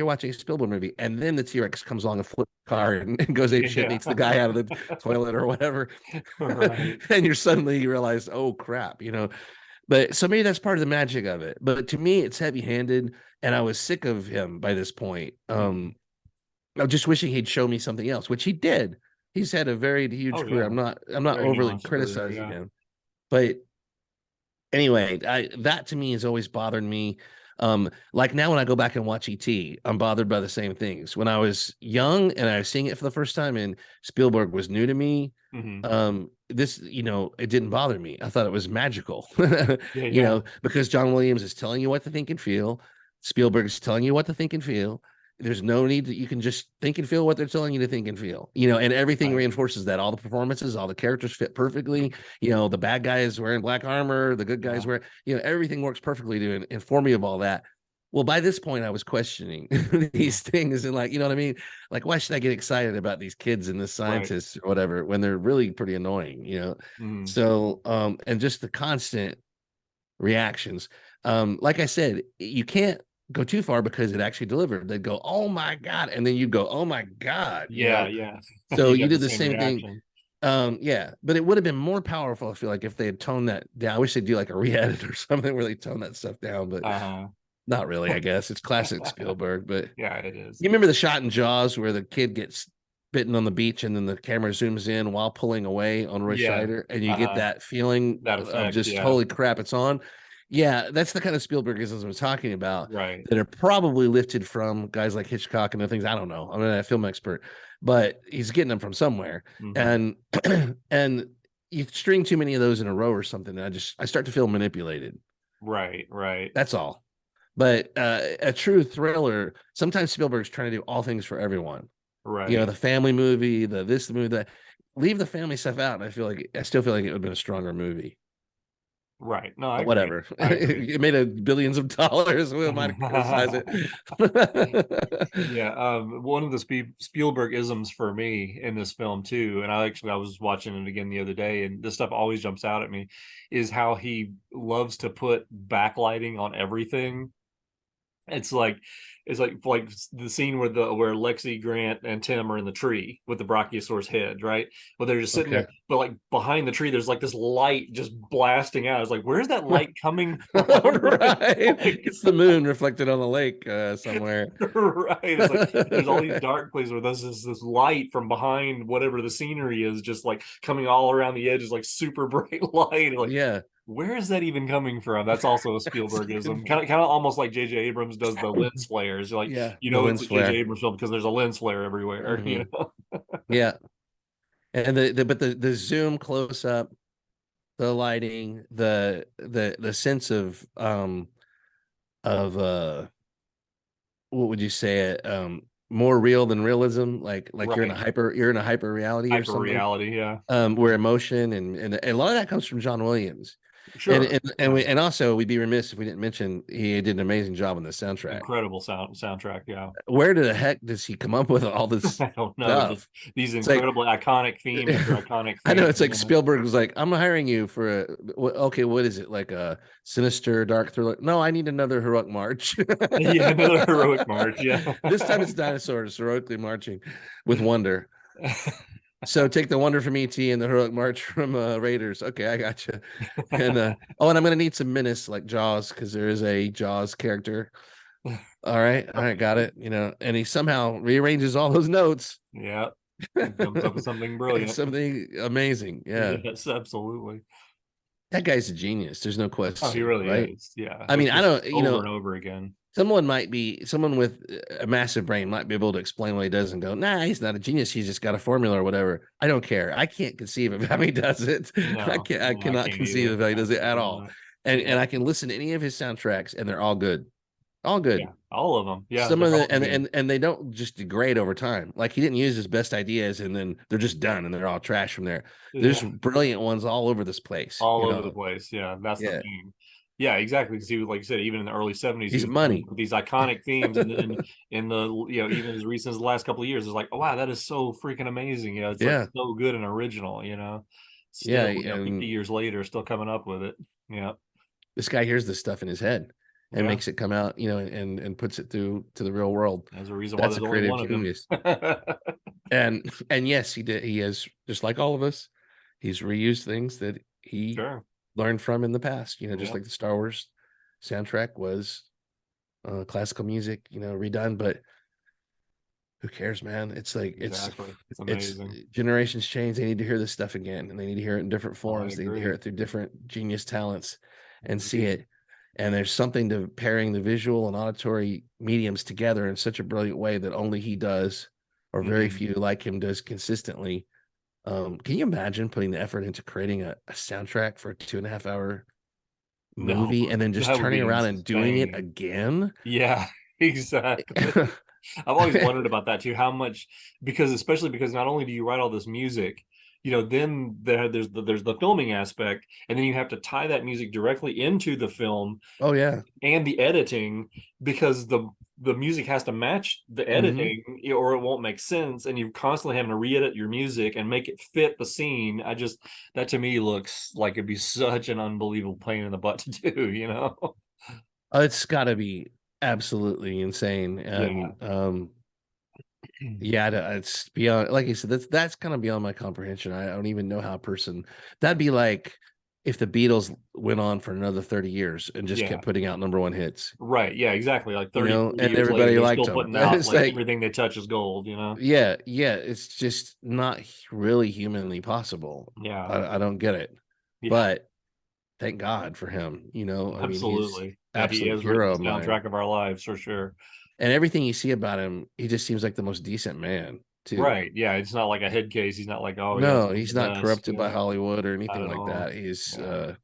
and then the T-Rex comes along and flips the car and goes ape shit and Yeah. eats the guy out of the toilet or whatever. Right. And you're suddenly you realize, oh crap, but so maybe that's part of the magic of it. But to me, it's heavy-handed, and I was sick of him by this point. Hmm. I'm just wishing he'd show me something else, which he did. He's had a very huge Oh career. yeah. I'm not Very overly nuanced career. criticizing Yeah. him, but anyway, that to me has always bothered me. Like now when I go back and watch ET, I'm bothered by the same things. When I was young and I was seeing it for the first time, and Spielberg was new to me, Hmm. this it didn't bother me. I thought it was magical, Yeah. Yeah. because John Williams is telling you what to think and feel. Spielberg is telling you what to think and feel. There's no need that you can just think and feel what they're telling you to think and feel, and everything Right. reinforces that. All the performances, all the characters fit perfectly. The bad guy is wearing black armor, the good guys Yeah. wear, everything works perfectly to inform me of all that. Well, by this point, I was questioning Hmm. these things and, like, you know what I mean? Like, why should I get excited about these kids and this Right. scientists or whatever when they're really pretty annoying? Hmm. So, and just the constant reactions. Like I said, you can't go too far because it actually delivered. They'd go, "Oh my God," and then you go, "Oh my God." Yeah. Yeah. So You you got the did the same same thing. reaction. Yeah, but it would have been more powerful, I feel like, if they had toned that down. I wish they'd do like a re-edit or something where they tone that stuff down, but Uh-huh. not really, I guess. It's classic Spielberg. But Yeah, it is. you remember the shot in Jaws where the kid gets bitten on the beach and then the camera zooms in while pulling away on Roy Yeah. Scheider, and you get Uh-huh. that feeling That of effect. just Yeah. holy crap, it's on. Yeah, that's the kind of Spielbergisms I'm talking about Right. that are probably lifted from guys like Hitchcock and other things. I don't know. I'm not a film expert, but he's getting them from somewhere. Hmm. And and you string too many of those in a row or something, and I start to feel manipulated. Right. Right. That's all. But a true thriller, sometimes Spielberg's trying to do all things for everyone. Right. The family movie, the movie, that leave the family stuff out. And I still feel like it would have been a stronger movie. Right. No, I But agree. whatever. I agree. It made billions of dollars. Who am I to criticize it? Yeah, one of the Spielberg isms for me in this film too, and I was watching it again the other day, and this stuff always jumps out at me, is how he loves to put backlighting on everything. It's like the scene where Lexi, Grant, and Tim are in the tree with the Brachiosaurus head, right? Well, they're just sitting Okay. there, but like behind the tree, there's like this light just blasting out. It's like, where's that light coming from? Right. Like, It's the moon reflected on the lake somewhere. right. It's like there's all these dark places where there's this light from behind whatever the scenery is, just like coming all around the edges, like super bright light. Like, Yeah. where is that even coming from? That's also a Spielbergism. Kind of almost like J.J. Abrams does the lens flares. You're like, Yeah. you The know, it's lens a J.J. flare. Abrams film because there's a lens flare everywhere. Hmm. Yeah. And the zoom close up, the lighting, the sense of what would you say it more real than realism, like Right. you're in a hyper reality or Hyper something, reality. Yeah. where emotion and a lot of that comes from John Williams. and Sure. and and, Yeah. we, and also we'd be remiss if we didn't mention he did an amazing job on the soundtrack. Incredible soundtrack. Yeah. Where the heck does he come up with all this I don't know. Just stuff? these It's like, incredibly iconic theme after iconic I know, theme. it's like Spielberg was like, I'm hiring you for okay, what is it, like a sinister dark thriller? No, I need another heroic march. Yeah, another heroic march. Yeah. This time it's dinosaurs heroically marching with wonder. So take the wonder from ET and the heroic march from Raiders. Okay, I got you. And and I'm gonna need some menace like Jaws because there is a Jaws character. All right, got it. And he somehow rearranges all those notes. Yeah. It comes up with something It's brilliant. something amazing. Yeah. Yes, absolutely. That guy's a genius. There's no Oh, he question, really right? is. Yeah, I mean, it's I just don't, over and over again. someone with a massive brain might be able to explain what he does and go, nah, he's not a genius. He's just got a formula or whatever. I don't care. I can't conceive of how he does it. No, I no, I cannot can't conceive either. of how he does it at Absolutely all. not. And Yeah, I can listen to any of his soundtracks and they're all good. All good. yeah, all of them. Yeah, Some they're of all the good. and they don't just degrade over time. Like he didn't use his best ideas and then they're just done and they're all trash from there. There's Yeah, brilliant ones all over this place, all you over the know. place. Yeah, that's the Yeah. thing. Yeah, exactly. Because he was, like you said, even in the early '70s, he He's was coming up money. with these iconic themes, and then in the even as recent as the last couple of years, it's like, oh wow, that is so freaking amazing. It's like Yeah. so good and original. Yeah. Still, 50 And years later, still coming up with it. Yeah, this guy hears this stuff in his head and yeah. makes it come out, and puts it through to the real world. There's a reason why That's a there's only creative one of him. genius. And yes, he did. He has, just like all of us, he's reused things that he Sure. learned from in the past. Just Yeah. like the Star Wars soundtrack was classical music, redone. But who cares, man? It's like Exactly. It's it's amazing. generations change. They need to hear this stuff again, and they need to hear it in different Oh, I forms. They need to hear agree. it through different genius talents and see Agreed. it. And there's something to pairing the visual and auditory mediums together in such a brilliant way that only he does, or very Mhm. few like him does consistently. Can you imagine putting the effort into creating a soundtrack for a 2.5 hour No, movie and then just that would turning be around and doing it insane. again? Yeah, exactly. I've always wondered about that too. How much, because especially because not only do you write all this music, then there's the filming aspect, and then you have to tie that music directly into the film Oh yeah. and the editing, because the music has to match the Hmm. editing, or it won't make sense, and you're constantly having to re-edit your music and make it fit the scene. That to me looks like it'd be such an unbelievable pain in the butt to do. It's got to be absolutely insane. Yeah. And yeah, it's beyond, like I said, that's kind of beyond my comprehension. I don't even know how a person, that'd be like if the Beatles went on for another 30 years and just Yeah. kept putting out number one hits, Right. Yeah, exactly. Like 30, 40 and years later, everybody they're liked still them. putting out It's like like, everything they touch is gold. yeah, yeah, it's just not really humanly possible. Yeah. I don't get it, Yeah. but thank God for him. I mean, he's Absolutely. Yeah, he absolute has written hero the of mine. soundtrack of our lives for sure. And everything you see about him, he just seems like the most decent man too. Right. Yeah. It's not like a head case. He's not like, oh yes, No, I'm the he's not best. corrupted by Hollywood or Not anything at like all. that. Yeah.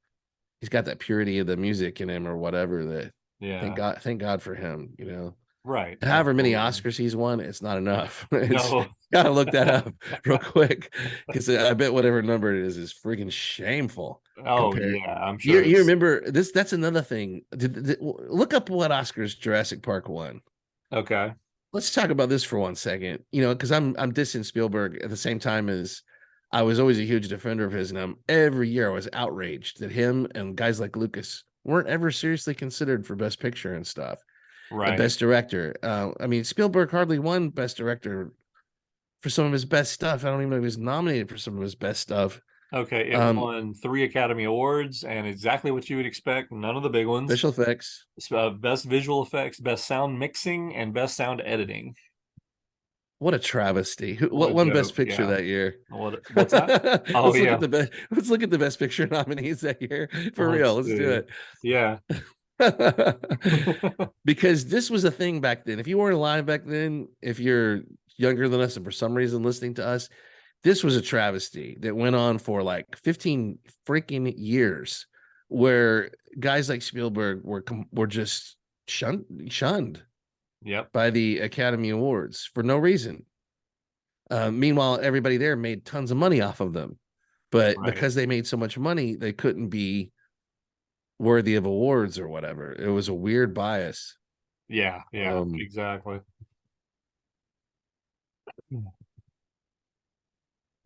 He's got that purity of the music in him or whatever that Yeah. thank God for him. Right. However many Absolutely. Oscars he's won, it's not enough. It's No. gotta look that up real quick because I bet whatever number it is freaking shameful Oh compared. yeah, I'm You sure you it's remember this? That's another thing. Look up what Oscars Jurassic Park won. okay. Let's talk about this for 1 second. Because I'm dissing Spielberg at the same time as I was always a huge defender of his, and every year I was outraged that him and guys like Lucas weren't ever seriously considered for Best Picture and stuff, and Right. Best Director. I mean, Spielberg hardly won Best Director for some of his best stuff. I don't even know if he was nominated for some of his best stuff. Okay. It Um, won 3 Academy Awards, and exactly what you would expect. None of the big ones. Special effects. Best visual effects, best sound mixing, and best sound editing. What a travesty! What What a won Best joke. Picture Yeah. that year? What's that? Oh Let's look at yeah. the best. Let's look at the Best Picture nominees that year for real. Let's Let's do see. Yeah. it. Because this was a thing back then. If you weren't alive back then, if you're younger than us and for some reason listening to us, this was a travesty that went on for like 15 freaking years, where guys like Spielberg were just shunned Yep. by the Academy Awards for no reason. Meanwhile, everybody there made tons of money off of them, but Right. because they made so much money, they couldn't be worthy of awards or whatever. It was a weird bias. Yeah. Yeah. Um, Exactly.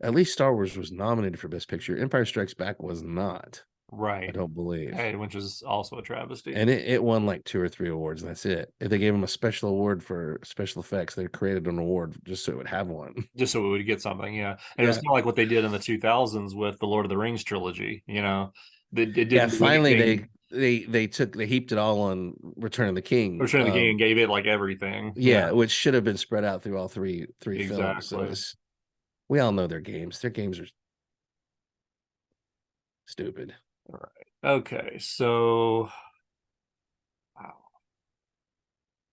at least Star Wars was nominated for Best Picture. Empire Strikes Back was not, I Right. don't believe. Hey, which is also a travesty. And it won like 2 or 3 awards, and that's it. If they gave him a special award for special effects, they created an award just so it would have one. Just so we would get something. Yeah. And it was Yeah. kind of like what they did in the 2000s with the Lord of the Rings trilogy. They Yeah, didn't do finally anything. they heaped it all on Return of the King. Return of the King gave it like everything. Yeah. Yeah, which should have been spread out through all three films. So Exactly. we all know their games. Their games are stupid. All right. Okay. So, wow.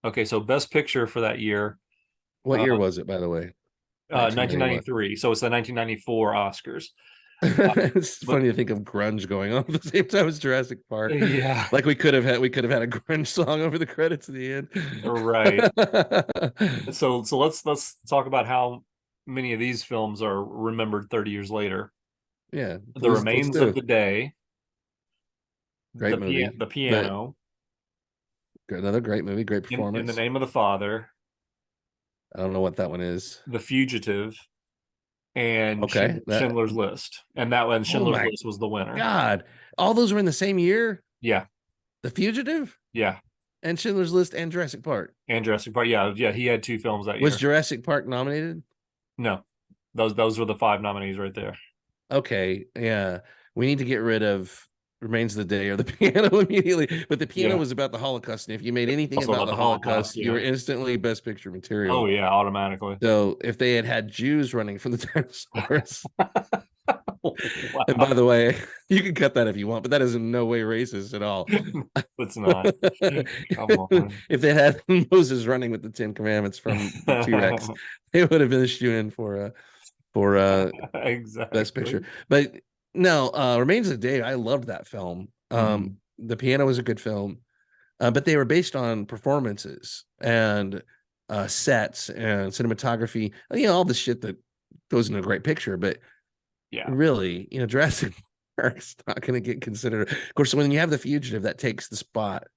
Okay. So, best picture for that year, What uh, year was it, by the way? 1991. 1993. So it's the 1994 Oscars. It's But funny to think of grunge going on at the same time as Jurassic Park. yeah, Like we could have had a grunge song over the credits at the right. end. So let's talk about how many of these films are remembered 30 years later. Yeah, The let's Remains of do. the Day, Great movie. the But Piano, another great movie, great in the performance. Name of the Father, I don't know what that one is. The Fugitive, and Okay. Schindler's List. And that one, Oh Schindler's my List was the winner. God. All those were in the same year? Yeah, The Fugitive yeah. and Schindler's List and Jurassic Park. And Jurassic Park. Yeah, yeah. He had two films that Was year. Jurassic Park nominated? No, those were the five nominees right there. Okay, yeah. We need to get rid of Remains of the Day or the piano immediately. But the piano Yeah. was about the Holocaust. And if you made anything Also about about the the Holocaust. Holocaust, you were Yeah. instantly best picture Oh material. yeah, automatically. So if they had had Jews running from the dinosaurs, and by Wow. the way, you can cut that if you want, but that is in no way racist at all. It's not. Come on. If they had Moses running with the Ten Commandments from the T Rex, they would have been shooing for Best Picture. Exactly. But no, Remains of the Day, I loved that film. Hmm. The Piano was a good film, but they were based on performances and sets and cinematography, all the shit that goes into a great picture. But Yeah. really, Jurassic Park's not going to get considered. Of course, when you have The Fugitive, that takes the spot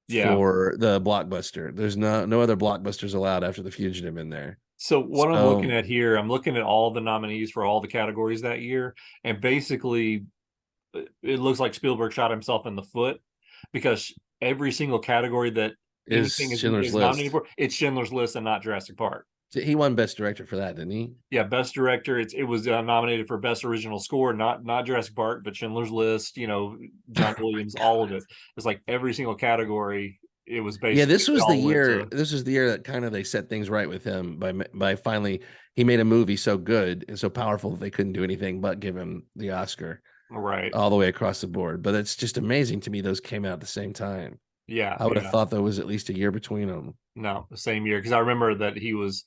Yeah. for the blockbuster. There's no other blockbusters allowed after The Fugitive in there. So what I'm looking So at here, I'm looking at all the nominees for all the categories that year, and basically it looks like Spielberg shot himself in the foot because every single category that is anything Schindler's is nominated List. for, it's Schindler's List and not Jurassic Park. He won Best Director for that, didn't he? Yeah, best director. It was nominated for best original score, not Jurassic Park, but Schindler's List. John Williams, all of it. It's like every single category. It was Yeah, basically this it was the all went year. to This was the year that kind of they set things right with him by finally he made a movie so good and so powerful that they couldn't do anything but give him the Oscar right. all the way across the board. But it's just amazing to me those came out at the same time. Yeah, I would have yeah. thought there was at least a year between them. No, the same year because I remember that he was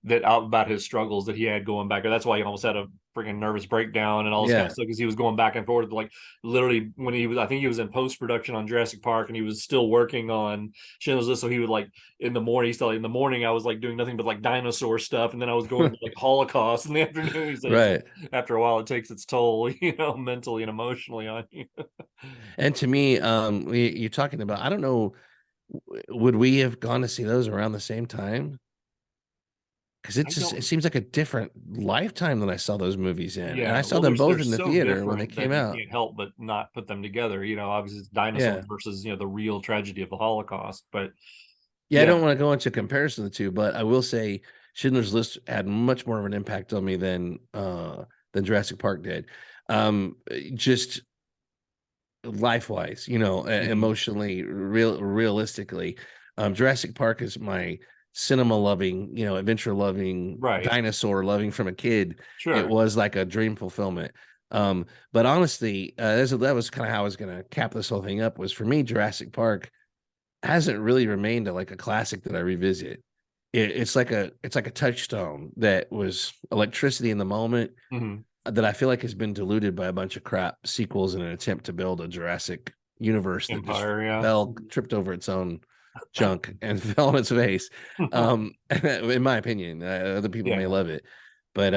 that out about his struggles that he had going back. That's why he almost had a freaking nervous breakdown and all this kind of Yeah, stuff because he was going back and forth. Like literally, when he was, I think he was in post production on Jurassic Park and he was still working on Schindler's List. So he would like in the morning, he's like in the morning, I was like doing nothing but like dinosaur stuff, and then I was going to like Holocaust in the afternoon. He said it's like right. after a while, it takes its toll, mentally and emotionally on you. And to me, you're talking about. I don't know. Would we have gone to see those around the same time? Because I it don't. seems like a different lifetime than I saw those movies in, and I Yeah, saw well, them both they're in the so theater when they different came that you out. can't help but not put them together. Obviously it's dinosaurs Yeah. versus the real tragedy of the Holocaust. But Yeah, I yeah, don't want to go into comparison of the two, but I will say Schindler's List had much more of an impact on me than Jurassic Park did. Just life wise, mhm, emotionally, realistically. Jurassic Park is my cinema loving, adventure loving, right, dinosaur loving from a kid. It sure, was like a dream fulfillment. But honestly, that was kind of how I was going to cap this whole thing up. Was for me, Jurassic Park hasn't really remained like a classic that I revisit. It's like a touchstone that was electricity in the moment mhm, that I feel like has been diluted by a bunch of crap sequels in an attempt to build a Jurassic universe that just Empire, yeah, tripped over its own junk and fell on its face. In my opinion, other people may yeah, love it, but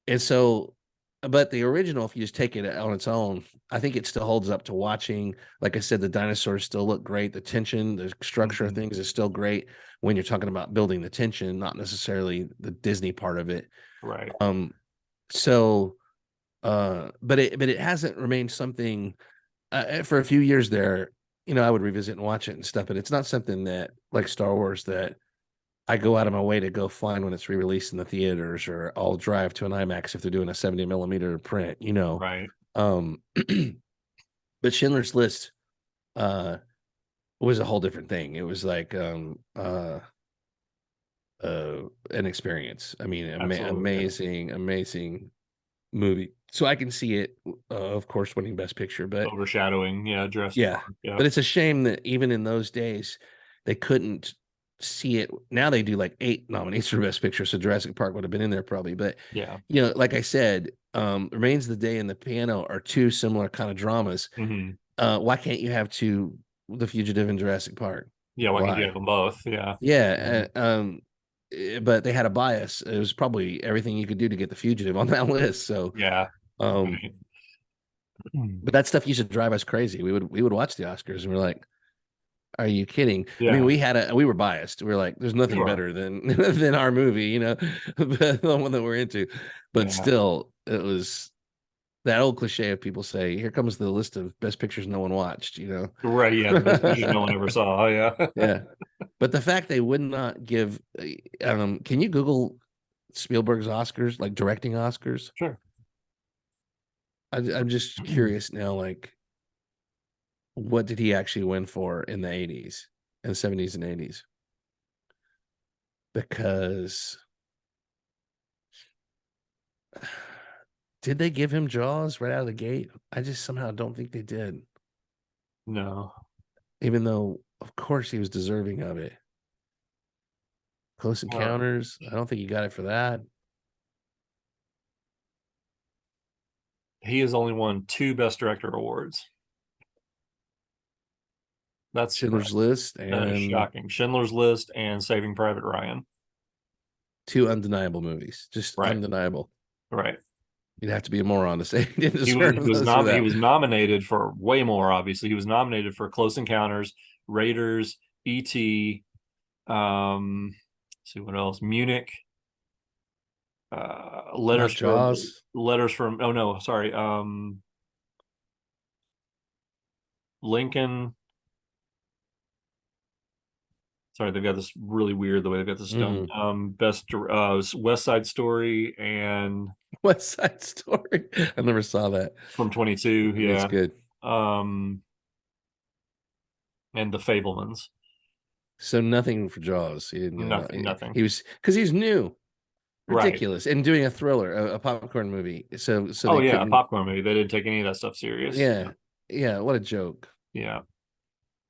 and so, but the original, if you just take it on its own, I think it still holds up to watching. Like I said, the dinosaurs still look great. The tension, the structure of mhm, things is still great when you're talking about building the tension, not necessarily the Disney part of it. right, Um, so, but it hasn't remained something for a few years there. I would revisit and watch it and stuff, but it's not something that like Star Wars that I go out of my way to go find when it's re-released in the theaters, or I'll drive to an IMAX if they're doing a 70 millimeter print. right. Um, but Schindler's List uh was a whole different thing. It was like an experience. I mean, Absolutely, yeah. amazing, amazing. movie. So I can see it, of course, winning Best Picture. But Overshadowing, yeah, Jurassic yeah, Park. Yeah. but it's a shame that even in those days they couldn't see it. Now they do like 8 nominees for Best Picture, so Jurassic Park would have been in there probably. But Yeah. like I said, Remains of the Day and The Piano are two similar kind of dramas. Hmm. Why can't you have two, The Fugitive and Jurassic Park? Yeah, why can't you Why? have them both? Yeah. Yeah, Mhm. but they had a bias. It was probably everything you could do to get The Fugitive on that list. So, Yeah. um, Right. Hmm. but that stuff used to drive us crazy. We would watch the Oscars and we're like, "Are you kidding?" I mean, Yeah. we were biased. We are like, "There's nothing Sure. better than than our movie," the one that we're into. But Yeah. still, it was that old cliche of people say, "Here comes the list of best pictures no one watched." Right. Yeah. The best pictures no one ever saw. Yeah. Yeah. But the fact they would not give, can you Google Spielberg's Oscars, like directing Oscars? Sure. I'm just curious now, like, what did he actually win for in the 80s and 70s and 80s? Because did they give him Jaws right out of the gate? I just somehow don't think they did, No. even though, of course, he was deserving of it. Close Uh, Encounters, I don't think he got it for that. he has only won two Best Director awards. That's Schindler's surprising. List That is and shocking. Schindler's List and Saving Private Ryan. two undeniable movies, just Right. undeniable. Right. You'd have to be a moron to say he didn't He was deserve was those for nom he that. was nominated for way more, obviously. He was nominated for Close Encounters, Raiders, E.T., let's see what else. Munich, Not Jaws. letters from oh no, sorry. Lincoln. Sorry, they've got this really weird the way they've got this done. Mm. Best West Side Story and West Side Story. I never saw that. from 22, Maybe it's yeah. good. Um and The Fablemans. So nothing for Jaws. He didn't get Nothing, it. nothing. He was because he's new, Right. ridiculous, and doing a thriller, a popcorn movie. So Oh they yeah, a couldn't. popcorn movie. They didn't take any of that stuff serious. Yeah, yeah. What a joke. Yeah.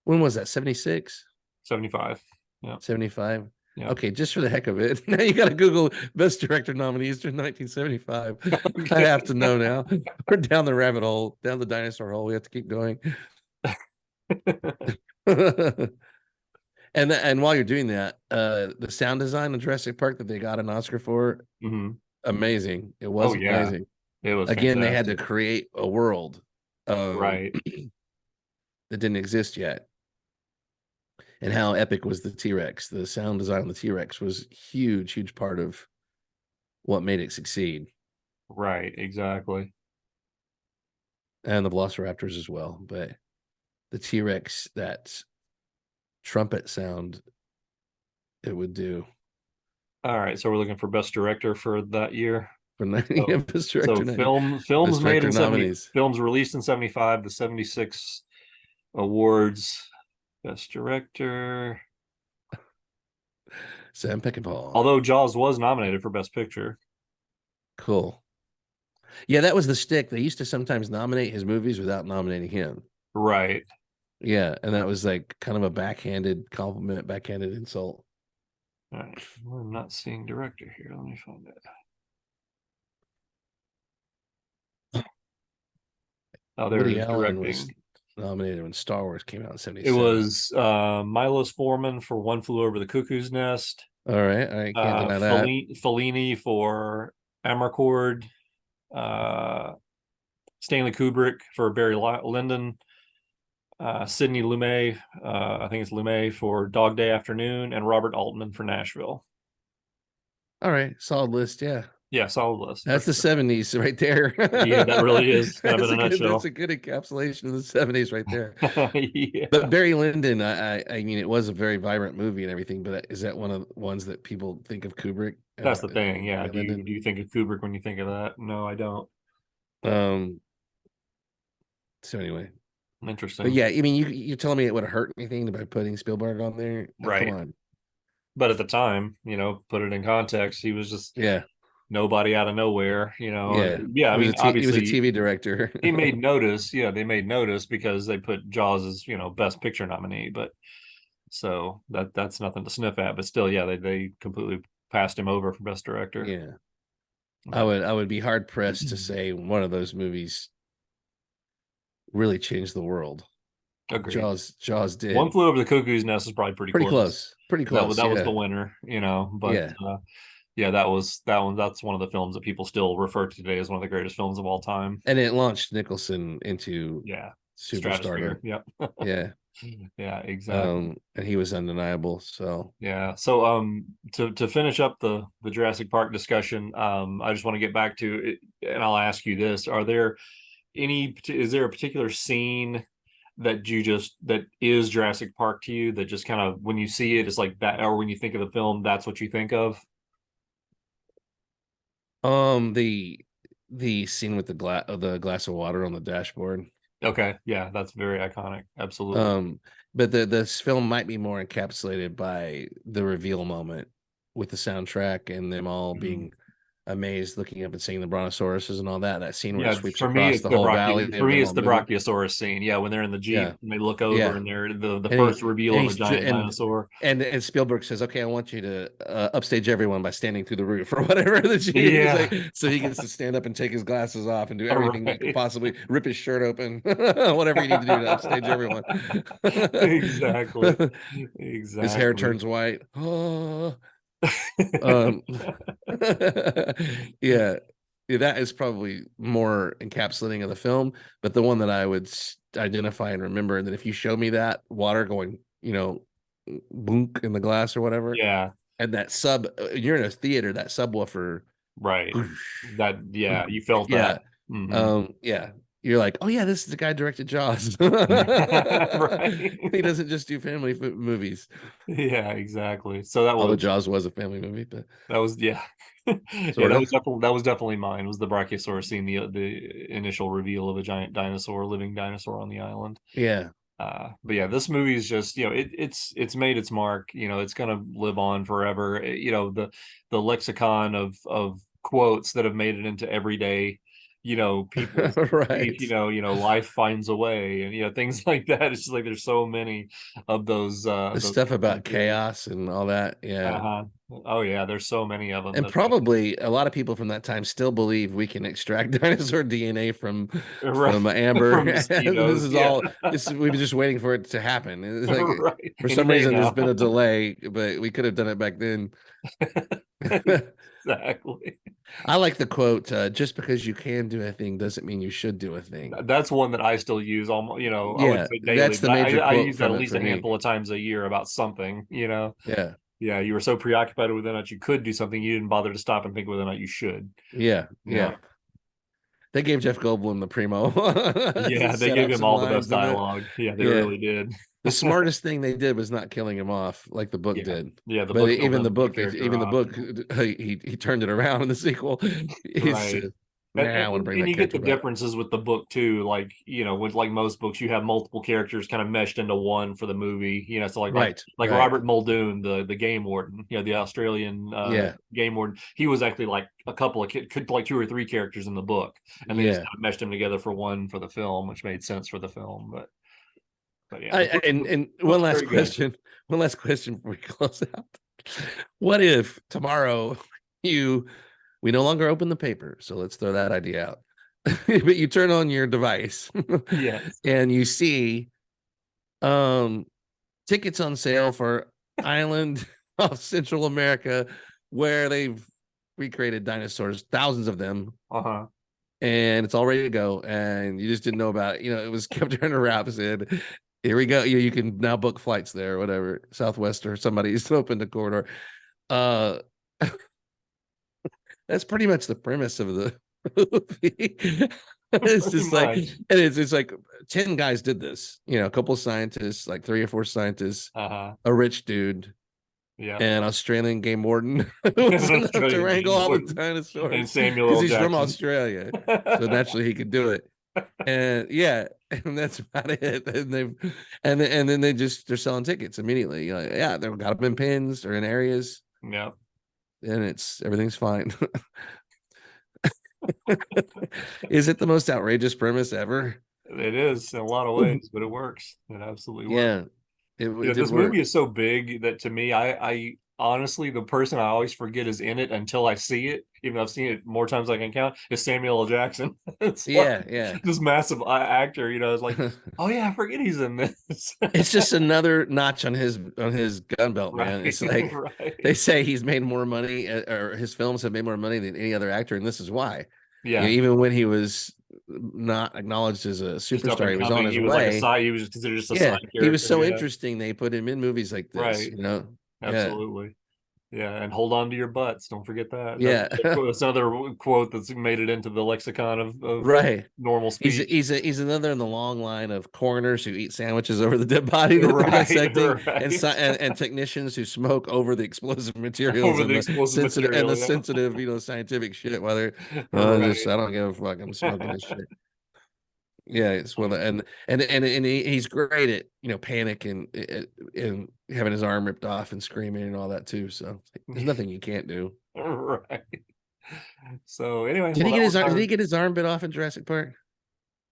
When was that? 76, 75. Yeah. 75. Yeah. Okay, just for the heck of it. Now you got to Google best director nominees for 1975. I Okay. have to know now. We're down the rabbit hole, down the dinosaur hole. We have to keep going. And while you're doing that, the sound design of Jurassic Park that they got an Oscar for, Hmm. amazing. It Oh was yeah. amazing. It was Again, they had to fantastic. create a world Right. that didn't exist yet. And how epic was the T-Rex? The sound design on the T-Rex was huge, huge part of what made it succeed. Right. Exactly. And the Velociraptors as well. But the T-Rex, that trumpet sound it would do All right. So we're looking for best director for that year. for 90 So best director 90. films Best made director in 70, nominees. films released in 75, the 76 awards. Best director. Sam Peckinpah. Although Jaws was nominated for Best Picture. Cool. Yeah, that was the stick. They used to sometimes nominate his movies without nominating him. Right. Yeah, and that was like kind of a backhanded compliment, backhanded insult. All right. I'm not seeing director here. Let me find it. Oh, there it Woody is, Allen was directing. nominated when Star Wars came out in It 77. was Milos Forman for One Flew Over the Cuckoo's Nest. All right, can't deny that. Fellini for Amarcord. Uh, Stanley Kubrick for Barry Lyndon. Sidney Lumet, I think it's Lumet for Dog Day Afternoon, and Robert Altman for Nashville. All right, solid list. Yeah, Yeah, solid list for that's the sure. 70s right there. Yeah, that really is kind of in a That's nutshell. a good encapsulation of the 70s right there. But Yeah, Barry Lyndon, I mean, it was a very vibrant movie and everything. But is that one of the ones that people think of Kubrick? that's the thing. Yeah, Barry Lyndon. do you think of Kubrick when you think of that? No, I don't. Um. So anyway, but Interesting, yeah, I mean, you're telling me it would have hurt anything by putting Spielberg on there? Oh, come right? on. But at the time, put it in context, he was just Yeah. nobody out of nowhere, you know. Yeah, Yeah, I mean, he was a obviously TV director. he made notice. Yeah, they made notice because they put Jaws as, best picture nominee, but so that's nothing to sniff at. But still, yeah, they completely passed him over for best director. Yeah, But I would be hard pressed to say one of those movies really changed the world. agreed. Jaws One did. Flew Over the Cuckoo's Nest is probably pretty Pretty close. close. Pretty That was close. that was Yeah. the winner, but Yeah. yeah, that's one of the films that people still refer to today as one of the greatest films of all time. And it launched Nicholson into Yeah, superstardom. stratosphere. Yep. Yeah. Yeah, exactly. And he was undeniable. So Yeah. So to finish up the Jurassic Park discussion, I just want to get back to it, and I'll ask you this: is there a particular scene that is Jurassic Park to you, that just kind of, when you see it, it's like that, or when you think of the film, that's what you think of? the scene with the glass of water on the dashboard. Okay, yeah, that's very iconic. Absolutely. Um, but this film might be more encapsulated by the reveal moment with the soundtrack and them all Mhm. being amazed, looking up and seeing the brontosauruses and all that. That scene where it Yeah, sweeps for me across it's the whole valley for of me them it's all the moving. Brachiosaurus scene. Yeah, when they're in the Yeah, Jeep and they look over yeah. and they're the And first reveal of a giant and dinosaur. and Spielberg says, "Okay, I want you to upstage everyone by standing through the roof or whatever." The Jeep, he's Yeah. like, so he gets to stand up and take his glasses off and do All everything he could right. possibly, rip his shirt open, whatever you need to do to upstage everyone. Exactly. His hair Exactly. turns white. Oh. Um, yeah, that is probably more encapsulating of the film. But the one that I would identify and remember, that if you show me that water going, boonk in the glass or whatever, Yeah, and that you're in a theater, that subwoofer, right. whoosh, That, yeah, you felt yeah, that. Hmm. yeah. You're like, oh yeah, this is the guy who directed Jaws. Right. He doesn't just do family movies. Yeah, exactly. So that Although was Jaws was a family movie, but that was yeah. Yeah, sort of. that was definitely mine. Was the Brachiosaurus scene, the initial reveal of a giant dinosaur, living dinosaur on the island. Yeah. But yeah, this movie is just, it's made its mark. It's gonna live on forever. The lexicon of quotes that have made it into everyday, people's speech. Right. Life finds a way, and things like that. It's just like there's so many of The those stuff about phrases. chaos and all that. Yeah. Uh-huh. Oh yeah, there's so many of them And that just probably a lot of people from that time still believe we can extract dinosaur DNA right from amber. from And this mosquitoes. is Yeah. all this we've been just waiting for it to happen. It's like Right. for Any some day reason there's now. been a delay, but we could have done it back then. Exactly. I like the quote, just because you can do a thing doesn't mean you should do a thing. That's one that I still use almost, I Yeah, wouldn't say daily, that's the but major I quote use that from at it least for a me. handful of times a year about something. Yeah. Yeah, you were so preoccupied with whether or not you could do something, you didn't bother to stop and think whether or not you should. Yeah. Yeah. Yeah. They gave Jeff Goldblum the primo to Yeah, they set gave up him some all the best lines in it. dialogue. Yeah, they Yeah. really did. The smartest thing they did was not killing him off like the book Yeah. did. Yeah, the But book killed him, the character even the off. book, he turned it around in the sequel. He Right. said, And, "Nah, I want to bring and that you get the character back." differences with the book too. Like, with like most books, you have multiple characters kind of meshed into one for the movie. So Right, like right, Robert Muldoon, the game warden, the Australian yeah, game warden. He was actually like a couple of like two or three characters in the book, and they just yeah. kind of meshed them together for one for the film, which made sense for the film. But yeah, And book's very good. one last question before we close out. What if tomorrow you we no longer open the paper, so let's throw that idea out. But you turn on your device Yes. and you see um tickets on sale for island of Central America where they've recreated dinosaurs, thousands of them, Uh-huh. and it's all ready to go. And you just didn't know about it. It was kept under wraps. And here we go. You can now book flights there, or whatever. Southwest or somebody's opened the corridor. Uh, that's pretty much the premise of the movie. It's Pretty just like, and much. it's like 10 guys did this, a couple of scientists, like 3 or 4 scientists, Uh-huh. a rich dude, Yeah. and Australian game warden who was enough to Australian wrangle game all the warden and dinosaurs Samuel because L. he's from Jackson. Australia. So naturally he could do it. And yeah, and that's about it. And then they're selling tickets immediately. Yeah, they've got them in pins or in areas, Yeah. and everything's fine. Is it the most outrageous premise ever? It is in a lot of ways, but it works. It absolutely works. Yeah, You it know, did this movie work. is so big that to me, I honestly, the person I always forget is in it until I see it, even though I've seen it more times than I can count, is Samuel L. Jackson. It's like Yeah, yeah. this massive actor, you know, it's like, oh yeah, I forget he's in this. It's just another notch on his gun belt, man. Right, It's like they right. say he's made more money, or his films have made more money than any other actor, and this is why. You know, Yeah, even when he was not acknowledged as a just up superstar, and he was on coming. his He was like a way. side, he was considered just a Yeah, side he was character. so Yeah, interesting. They put him in movies like this, right. you know. Yeah, Absolutely. Yeah, and hold on to your butts. Don't forget that. yeah, That's another quote that's made it into the lexicon of right. normal speech. He's another in the long line of coroners who eat sandwiches over the dead body that they're Right, dissecting, right. and technicians who smoke over the explosive materials Over the explosive and material, the yeah. sensitive, scientific shit. While they're just Right. I don't give a fuck. I'm smoking this shit. Yeah, it's one of the, and he's great at panic and having his arm ripped off and screaming and all that too. So there's nothing you can't do. Right. So anyway, well, that was Did our he get his arm bit off in Jurassic Park?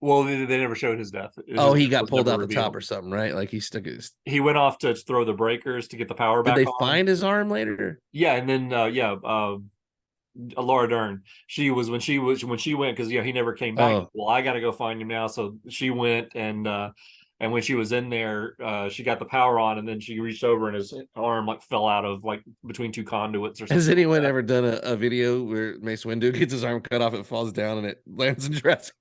well, they never showed his death. Oh, His he death got was pulled never out the top revealed. or something, right? Like he stuck his. He went off to throw the breakers to get the power Did back they on. find his arm later? Yeah, and then Laura Dern. She was when she went because he never came back. Oh, Well, I got to go find him now. So she went and when she was in there, she got the power on, and then she reached over and his arm like fell out of like between two conduits or has something anyone like ever done a video where Mace Windu gets his arm cut off, it falls down, and it lands in Jurassic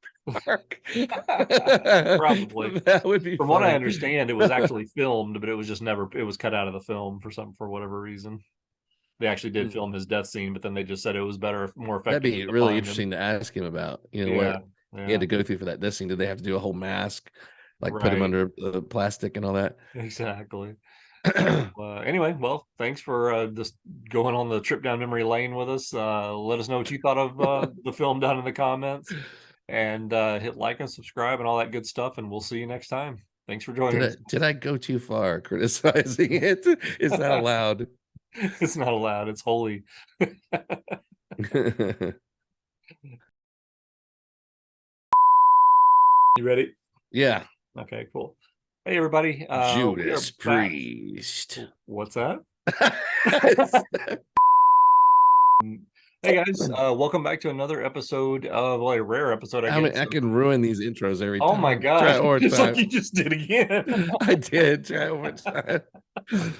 Park? that. Probably. That would be From what I funny. understand, it was actually filmed, but it was just never. It was cut out of the film for whatever reason. They actually did film his death scene, but then they just said it was better, more That'd effective be to really find him. interesting to ask him about. Yeah, What he had yeah, to go through for that dissing. Did they have to do a whole mask, like put him right. under plastic and all that? Exactly. So anyway, well, thanks for just going on the trip down memory lane with us. Let us know what you thought of the film down in the comments, and hit like and subscribe and all that good stuff. And we'll see you next time. Thanks for joining us. Did I go too far criticizing it? Is that allowed? It's not allowed. It's holy. You ready? Yeah. Okay, cool. Hey, everybody. We are Judas back. Priest. What's that? Hey guys, welcome back to another episode of a rare episode, I guess. I can ruin these intros every Oh my time. Try gosh, it one more just like time. you just did again. I did. Try it one more time.